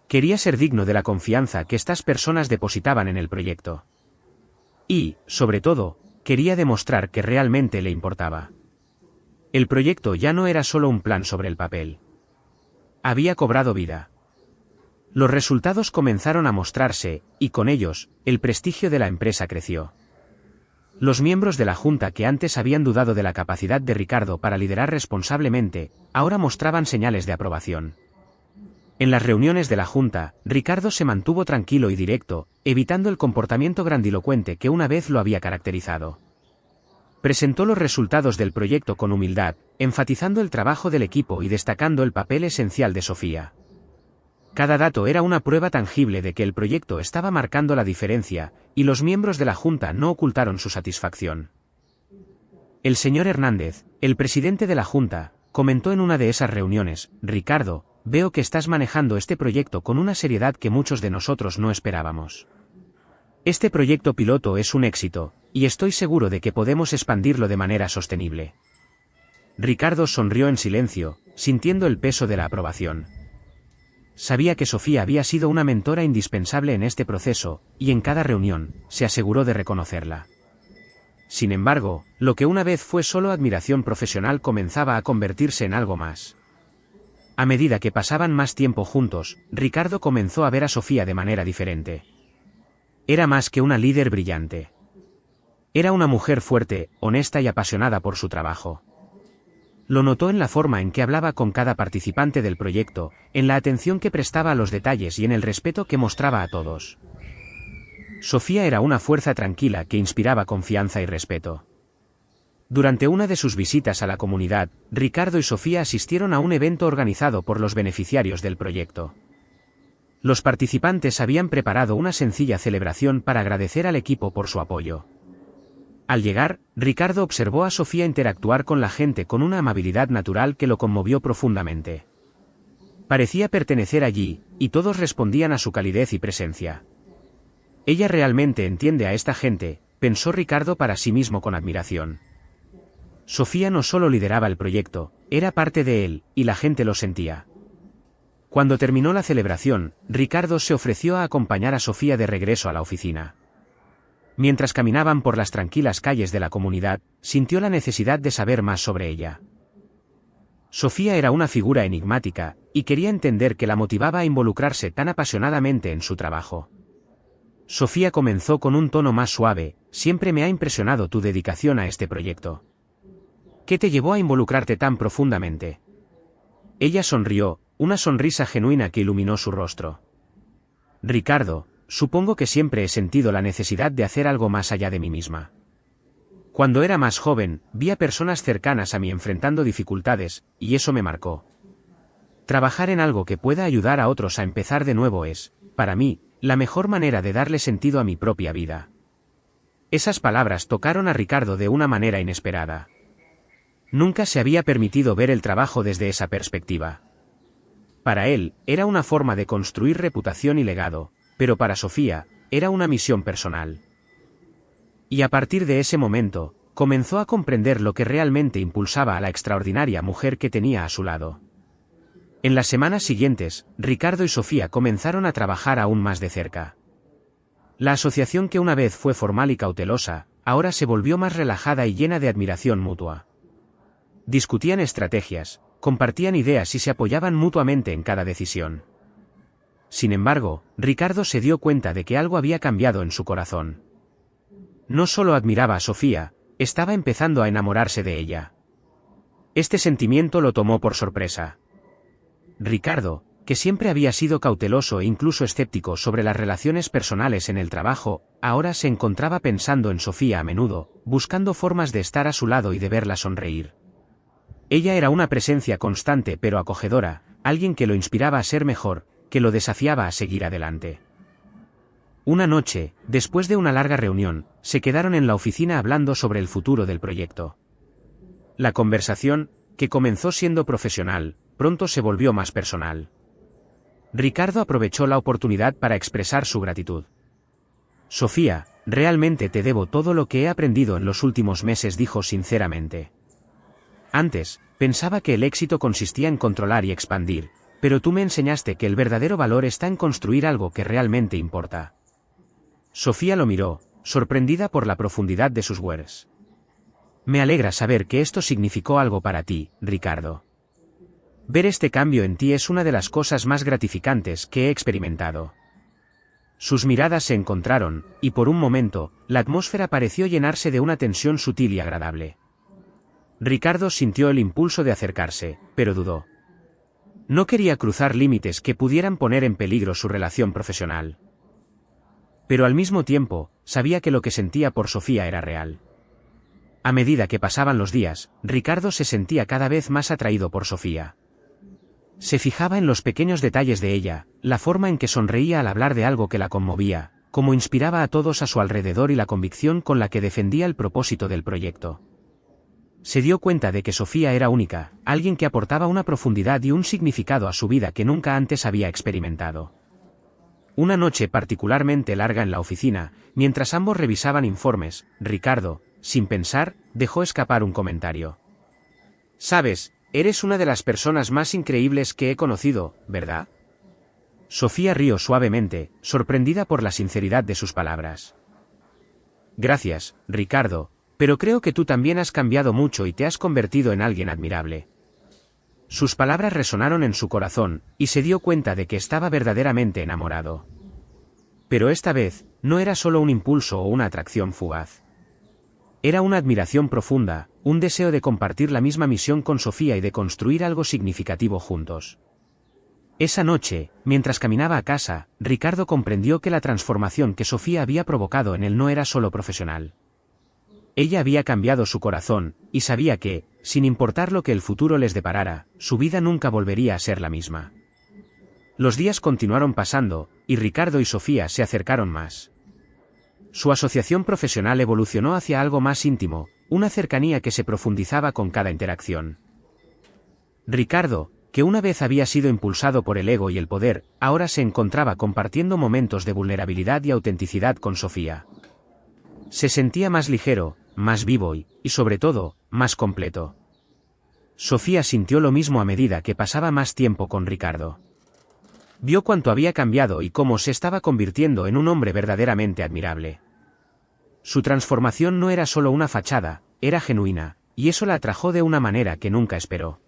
Quería ser digno de la confianza que estas personas depositaban en el proyecto. Y, sobre todo, quería demostrar que realmente le importaba. El proyecto ya no era solo un plan sobre el papel. Había cobrado vida. Los resultados comenzaron a mostrarse, y con ellos, el prestigio de la empresa creció. Los miembros de la Junta que antes habían dudado de la capacidad de Ricardo para liderar responsablemente, ahora mostraban señales de aprobación. En las reuniones de la Junta, Ricardo se mantuvo tranquilo y directo, evitando el comportamiento grandilocuente que una vez lo había caracterizado. Presentó los resultados del proyecto con humildad, enfatizando el trabajo del equipo y destacando el papel esencial de Sofía. Cada dato era una prueba tangible de que el proyecto estaba marcando la diferencia, y los miembros de la Junta no ocultaron su satisfacción. El señor Hernández, el presidente de la Junta, comentó en una de esas reuniones: «Ricardo, veo que estás manejando este proyecto con una seriedad que muchos de nosotros no esperábamos. Este proyecto piloto es un éxito, y estoy seguro de que podemos expandirlo de manera sostenible». Ricardo sonrió en silencio, sintiendo el peso de la aprobación. Sabía que Sofía había sido una mentora indispensable en este proceso, y en cada reunión, se aseguró de reconocerla. Sin embargo, lo que una vez fue solo admiración profesional comenzaba a convertirse en algo más. A medida que pasaban más tiempo juntos, Ricardo comenzó a ver a Sofía de manera diferente. Era más que una líder brillante. Era una mujer fuerte, honesta y apasionada por su trabajo. Lo notó en la forma en que hablaba con cada participante del proyecto, en la atención que prestaba a los detalles y en el respeto que mostraba a todos. Sofía era una fuerza tranquila que inspiraba confianza y respeto. Durante una de sus visitas a la comunidad, Ricardo y Sofía asistieron a un evento organizado por los beneficiarios del proyecto. Los participantes habían preparado una sencilla celebración para agradecer al equipo por su apoyo. Al llegar, Ricardo observó a Sofía interactuar con la gente con una amabilidad natural que lo conmovió profundamente. Parecía pertenecer allí, y todos respondían a su calidez y presencia. «Ella realmente entiende a esta gente», pensó Ricardo para sí mismo con admiración. Sofía no solo lideraba el proyecto, era parte de él, y la gente lo sentía. Cuando terminó la celebración, Ricardo se ofreció a acompañar a Sofía de regreso a la oficina. Mientras caminaban por las tranquilas calles de la comunidad, sintió la necesidad de saber más sobre ella. Sofía era una figura enigmática, y quería entender qué la motivaba a involucrarse tan apasionadamente en su trabajo. Sofía comenzó con un tono más suave: «Siempre me ha impresionado tu dedicación a este proyecto. ¿Qué te llevó a involucrarte tan profundamente?». Ella sonrió, una sonrisa genuina que iluminó su rostro. «Ricardo, supongo que siempre he sentido la necesidad de hacer algo más allá de mí misma. Cuando era más joven, vi a personas cercanas a mí enfrentando dificultades, y eso me marcó. Trabajar en algo que pueda ayudar a otros a empezar de nuevo es, para mí, la mejor manera de darle sentido a mi propia vida». Esas palabras tocaron a Ricardo de una manera inesperada. Nunca se había permitido ver el trabajo desde esa perspectiva. Para él, era una forma de construir reputación y legado, pero para Sofía, era una misión personal. Y a partir de ese momento, comenzó a comprender lo que realmente impulsaba a la extraordinaria mujer que tenía a su lado. En las semanas siguientes, Ricardo y Sofía comenzaron a trabajar aún más de cerca. La asociación que una vez fue formal y cautelosa, ahora se volvió más relajada y llena de admiración mutua. Discutían estrategias, compartían ideas y se apoyaban mutuamente en cada decisión. Sin embargo, Ricardo se dio cuenta de que algo había cambiado en su corazón. No solo admiraba a Sofía, estaba empezando a enamorarse de ella. Este sentimiento lo tomó por sorpresa. Ricardo, que siempre había sido cauteloso e incluso escéptico sobre las relaciones personales en el trabajo, ahora se encontraba pensando en Sofía a menudo, buscando formas de estar a su lado y de verla sonreír. Ella era una presencia constante pero acogedora, alguien que lo inspiraba a ser mejor, que lo desafiaba a seguir adelante. Una noche, después de una larga reunión, se quedaron en la oficina hablando sobre el futuro del proyecto. La conversación, que comenzó siendo profesional, pronto se volvió más personal. Ricardo aprovechó la oportunidad para expresar su gratitud. Sofía, realmente te debo todo lo que he aprendido en los últimos meses, dijo sinceramente. Antes, pensaba que el éxito consistía en controlar y expandir, pero tú me enseñaste que el verdadero valor está en construir algo que realmente importa. Sofía lo miró, sorprendida por la profundidad de sus words. Me alegra saber que esto significó algo para ti, Ricardo. Ver este cambio en ti es una de las cosas más gratificantes que he experimentado. Sus miradas se encontraron, y por un momento, la atmósfera pareció llenarse de una tensión sutil y agradable. Ricardo sintió el impulso de acercarse, pero dudó. No quería cruzar límites que pudieran poner en peligro su relación profesional. Pero al mismo tiempo, sabía que lo que sentía por Sofía era real. A medida que pasaban los días, Ricardo se sentía cada vez más atraído por Sofía. Se fijaba en los pequeños detalles de ella, la forma en que sonreía al hablar de algo que la conmovía, cómo inspiraba a todos a su alrededor y la convicción con la que defendía el propósito del proyecto. Se dio cuenta de que Sofía era única, alguien que aportaba una profundidad y un significado a su vida que nunca antes había experimentado. Una noche particularmente larga en la oficina, mientras ambos revisaban informes, Ricardo, sin pensar, dejó escapar un comentario. «Sabes, eres una de las personas más increíbles que he conocido, ¿verdad?» Sofía rió suavemente, sorprendida por la sinceridad de sus palabras. «Gracias, Ricardo, pero creo que tú también has cambiado mucho y te has convertido en alguien admirable». Sus palabras resonaron en su corazón, y se dio cuenta de que estaba verdaderamente enamorado. Pero esta vez, no era solo un impulso o una atracción fugaz. Era una admiración profunda, un deseo de compartir la misma misión con Sofía y de construir algo significativo juntos. Esa noche, mientras caminaba a casa, Ricardo comprendió que la transformación que Sofía había provocado en él no era solo profesional. Ella había cambiado su corazón, y sabía que, sin importar lo que el futuro les deparara, su vida nunca volvería a ser la misma. Los días continuaron pasando, y Ricardo y Sofía se acercaron más. Su asociación profesional evolucionó hacia algo más íntimo, una cercanía que se profundizaba con cada interacción. Ricardo, que una vez había sido impulsado por el ego y el poder, ahora se encontraba compartiendo momentos de vulnerabilidad y autenticidad con Sofía. Se sentía más ligero, más vivo y, sobre todo, más completo. Sofía sintió lo mismo a medida que pasaba más tiempo con Ricardo. Vio cuánto había cambiado y cómo se estaba convirtiendo en un hombre verdaderamente admirable. Su transformación no era solo una fachada, era genuina, y eso la atrajo de una manera que nunca esperó.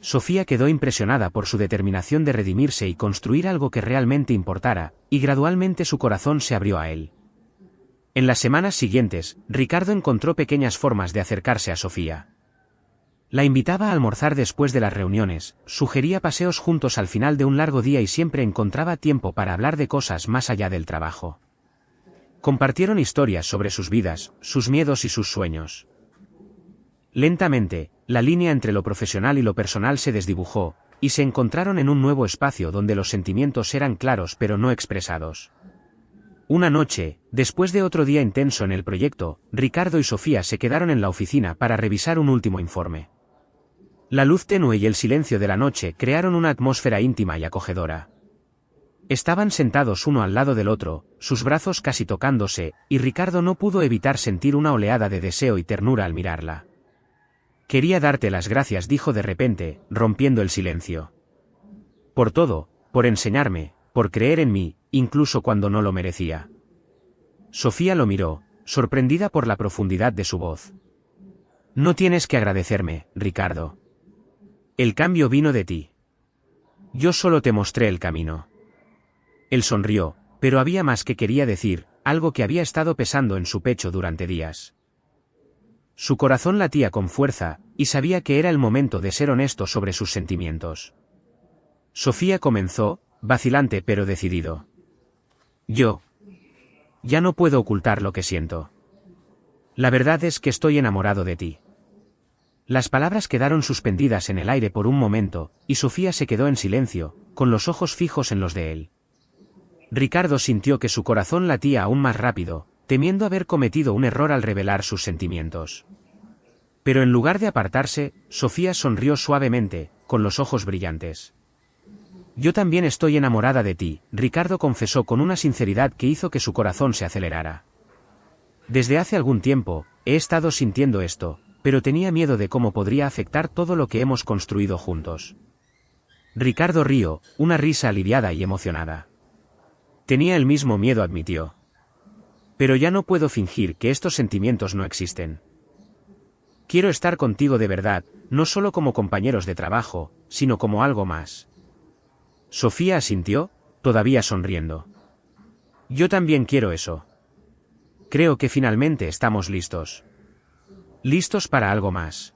Sofía quedó impresionada por su determinación de redimirse y construir algo que realmente importara, y gradualmente su corazón se abrió a él. En las semanas siguientes, Ricardo encontró pequeñas formas de acercarse a Sofía. La invitaba a almorzar después de las reuniones, sugería paseos juntos al final de un largo día y siempre encontraba tiempo para hablar de cosas más allá del trabajo. Compartieron historias sobre sus vidas, sus miedos y sus sueños. Lentamente, la línea entre lo profesional y lo personal se desdibujó, y se encontraron en un nuevo espacio donde los sentimientos eran claros pero no expresados. Una noche, después de otro día intenso en el proyecto, Ricardo y Sofía se quedaron en la oficina para revisar un último informe. La luz tenue y el silencio de la noche crearon una atmósfera íntima y acogedora. Estaban sentados uno al lado del otro, sus brazos casi tocándose, y Ricardo no pudo evitar sentir una oleada de deseo y ternura al mirarla. «Quería darte las gracias», dijo de repente, rompiendo el silencio. «Por todo, por enseñarme, por creer en mí, incluso cuando no lo merecía». Sofía lo miró, sorprendida por la profundidad de su voz. No tienes que agradecerme, Ricardo. El cambio vino de ti. Yo solo te mostré el camino. Él sonrió, pero había más que quería decir, algo que había estado pesando en su pecho durante días. Su corazón latía con fuerza, y sabía que era el momento de ser honesto sobre sus sentimientos. Sofía comenzó, vacilante pero decidido. Yo ya no puedo ocultar lo que siento. La verdad es que estoy enamorado de ti. Las palabras quedaron suspendidas en el aire por un momento, y Sofía se quedó en silencio, con los ojos fijos en los de él. Ricardo sintió que su corazón latía aún más rápido, temiendo haber cometido un error al revelar sus sentimientos. Pero en lugar de apartarse, Sofía sonrió suavemente, con los ojos brillantes. Yo también estoy enamorada de ti, Ricardo confesó con una sinceridad que hizo que su corazón se acelerara. Desde hace algún tiempo, he estado sintiendo esto, pero tenía miedo de cómo podría afectar todo lo que hemos construido juntos. Ricardo rió, una risa aliviada y emocionada. Tenía el mismo miedo, admitió. Pero ya no puedo fingir que estos sentimientos no existen. Quiero estar contigo de verdad, no solo como compañeros de trabajo, sino como algo más. Sofía asintió, todavía sonriendo. Yo también quiero eso. Creo que finalmente estamos listos. Listos para algo más.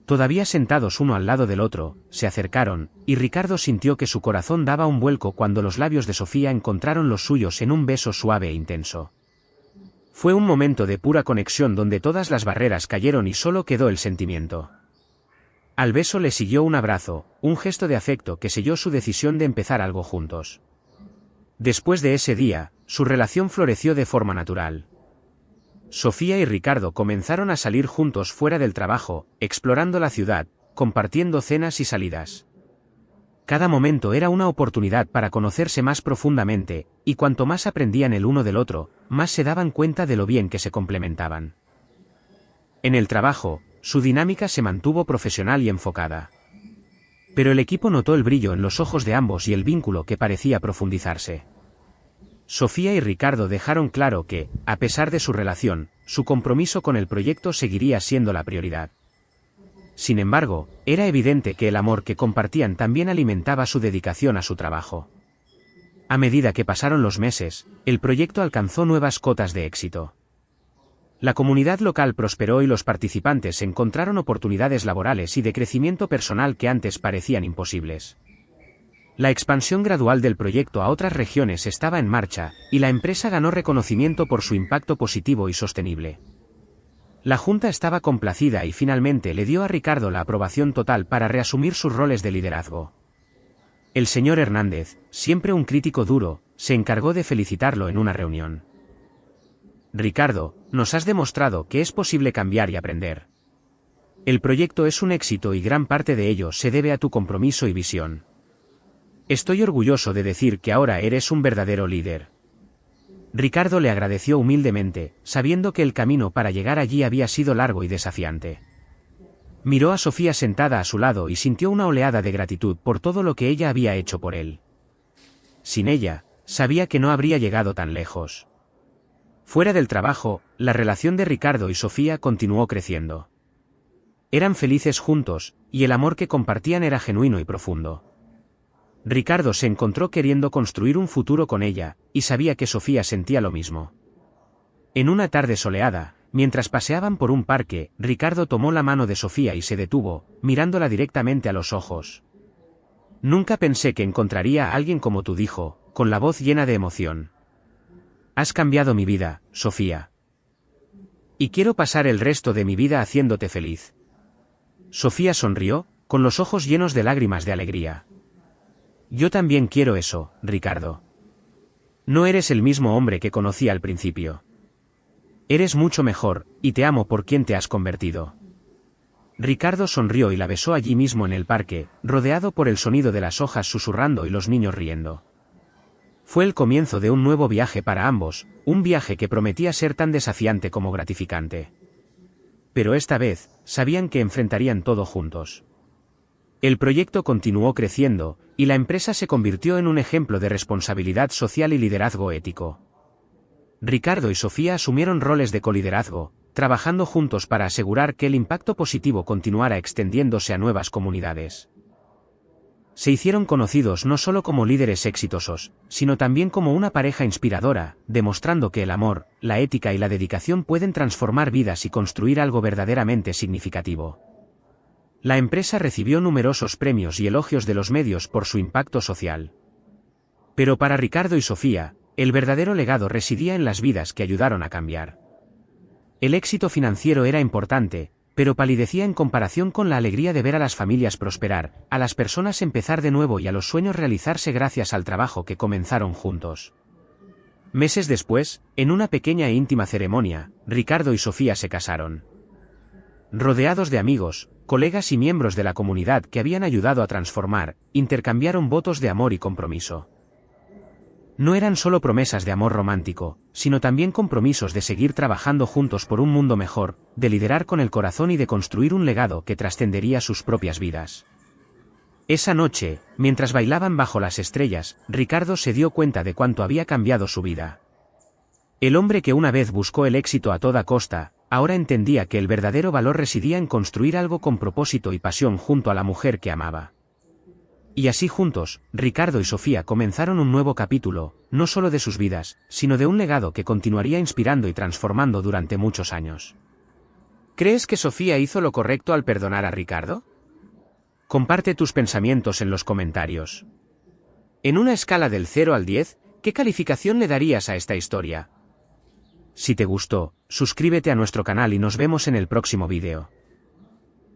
Todavía sentados uno al lado del otro, se acercaron, y Ricardo sintió que su corazón daba un vuelco cuando los labios de Sofía encontraron los suyos en un beso suave e intenso. Fue un momento de pura conexión donde todas las barreras cayeron y solo quedó el sentimiento. Al beso le siguió un abrazo, un gesto de afecto que selló su decisión de empezar algo juntos. Después de ese día, su relación floreció de forma natural. Sofía y Ricardo comenzaron a salir juntos fuera del trabajo, explorando la ciudad, compartiendo cenas y salidas. Cada momento era una oportunidad para conocerse más profundamente, y cuanto más aprendían el uno del otro, más se daban cuenta de lo bien que se complementaban. En el trabajo, su dinámica se mantuvo profesional y enfocada. Pero el equipo notó el brillo en los ojos de ambos y el vínculo que parecía profundizarse. Sofía y Ricardo dejaron claro que, a pesar de su relación, su compromiso con el proyecto seguiría siendo la prioridad. Sin embargo, era evidente que el amor que compartían también alimentaba su dedicación a su trabajo. A medida que pasaron los meses, el proyecto alcanzó nuevas cotas de éxito. La comunidad local prosperó y los participantes encontraron oportunidades laborales y de crecimiento personal que antes parecían imposibles. La expansión gradual del proyecto a otras regiones estaba en marcha, y la empresa ganó reconocimiento por su impacto positivo y sostenible. La Junta estaba complacida y finalmente le dio a Ricardo la aprobación total para reasumir sus roles de liderazgo. El señor Hernández, siempre un crítico duro, se encargó de felicitarlo en una reunión. Ricardo, nos has demostrado que es posible cambiar y aprender. El proyecto es un éxito y gran parte de ello se debe a tu compromiso y visión. Estoy orgulloso de decir que ahora eres un verdadero líder. Ricardo le agradeció humildemente, sabiendo que el camino para llegar allí había sido largo y desafiante. Miró a Sofía sentada a su lado y sintió una oleada de gratitud por todo lo que ella había hecho por él. Sin ella, sabía que no habría llegado tan lejos. Fuera del trabajo, la relación de Ricardo y Sofía continuó creciendo. Eran felices juntos, y el amor que compartían era genuino y profundo. Ricardo se encontró queriendo construir un futuro con ella, y sabía que Sofía sentía lo mismo. En una tarde soleada, mientras paseaban por un parque, Ricardo tomó la mano de Sofía y se detuvo, mirándola directamente a los ojos. Nunca pensé que encontraría a alguien como tú, dijo, con la voz llena de emoción. Has cambiado mi vida, Sofía. Y quiero pasar el resto de mi vida haciéndote feliz. Sofía sonrió, con los ojos llenos de lágrimas de alegría. Yo también quiero eso, Ricardo. No eres el mismo hombre que conocí al principio. Eres mucho mejor, y te amo por quien te has convertido. Ricardo sonrió y la besó allí mismo en el parque, rodeado por el sonido de las hojas susurrando y los niños riendo. Fue el comienzo de un nuevo viaje para ambos, un viaje que prometía ser tan desafiante como gratificante. Pero esta vez, sabían que enfrentarían todo juntos. El proyecto continuó creciendo, y la empresa se convirtió en un ejemplo de responsabilidad social y liderazgo ético. Ricardo y Sofía asumieron roles de coliderazgo, trabajando juntos para asegurar que el impacto positivo continuara extendiéndose a nuevas comunidades. Se hicieron conocidos no solo como líderes exitosos, sino también como una pareja inspiradora, demostrando que el amor, la ética y la dedicación pueden transformar vidas y construir algo verdaderamente significativo. La empresa recibió numerosos premios y elogios de los medios por su impacto social. Pero para Ricardo y Sofía, el verdadero legado residía en las vidas que ayudaron a cambiar. El éxito financiero era importante, pero palidecía en comparación con la alegría de ver a las familias prosperar, a las personas empezar de nuevo y a los sueños realizarse gracias al trabajo que comenzaron juntos. Meses después, en una pequeña e íntima ceremonia, Ricardo y Sofía se casaron. Rodeados de amigos, colegas y miembros de la comunidad que habían ayudado a transformar, intercambiaron votos de amor y compromiso. No eran solo promesas de amor romántico, sino también compromisos de seguir trabajando juntos por un mundo mejor, de liderar con el corazón y de construir un legado que trascendería sus propias vidas. Esa noche, mientras bailaban bajo las estrellas, Ricardo se dio cuenta de cuánto había cambiado su vida. El hombre que una vez buscó el éxito a toda costa, ahora entendía que el verdadero valor residía en construir algo con propósito y pasión junto a la mujer que amaba. Y así juntos, Ricardo y Sofía comenzaron un nuevo capítulo, no solo de sus vidas, sino de un legado que continuaría inspirando y transformando durante muchos años. ¿Crees que Sofía hizo lo correcto al perdonar a Ricardo? Comparte tus pensamientos en los comentarios. En una escala del 0 al 10, ¿qué calificación le darías a esta historia? Si te gustó, suscríbete a nuestro canal y nos vemos en el próximo vídeo.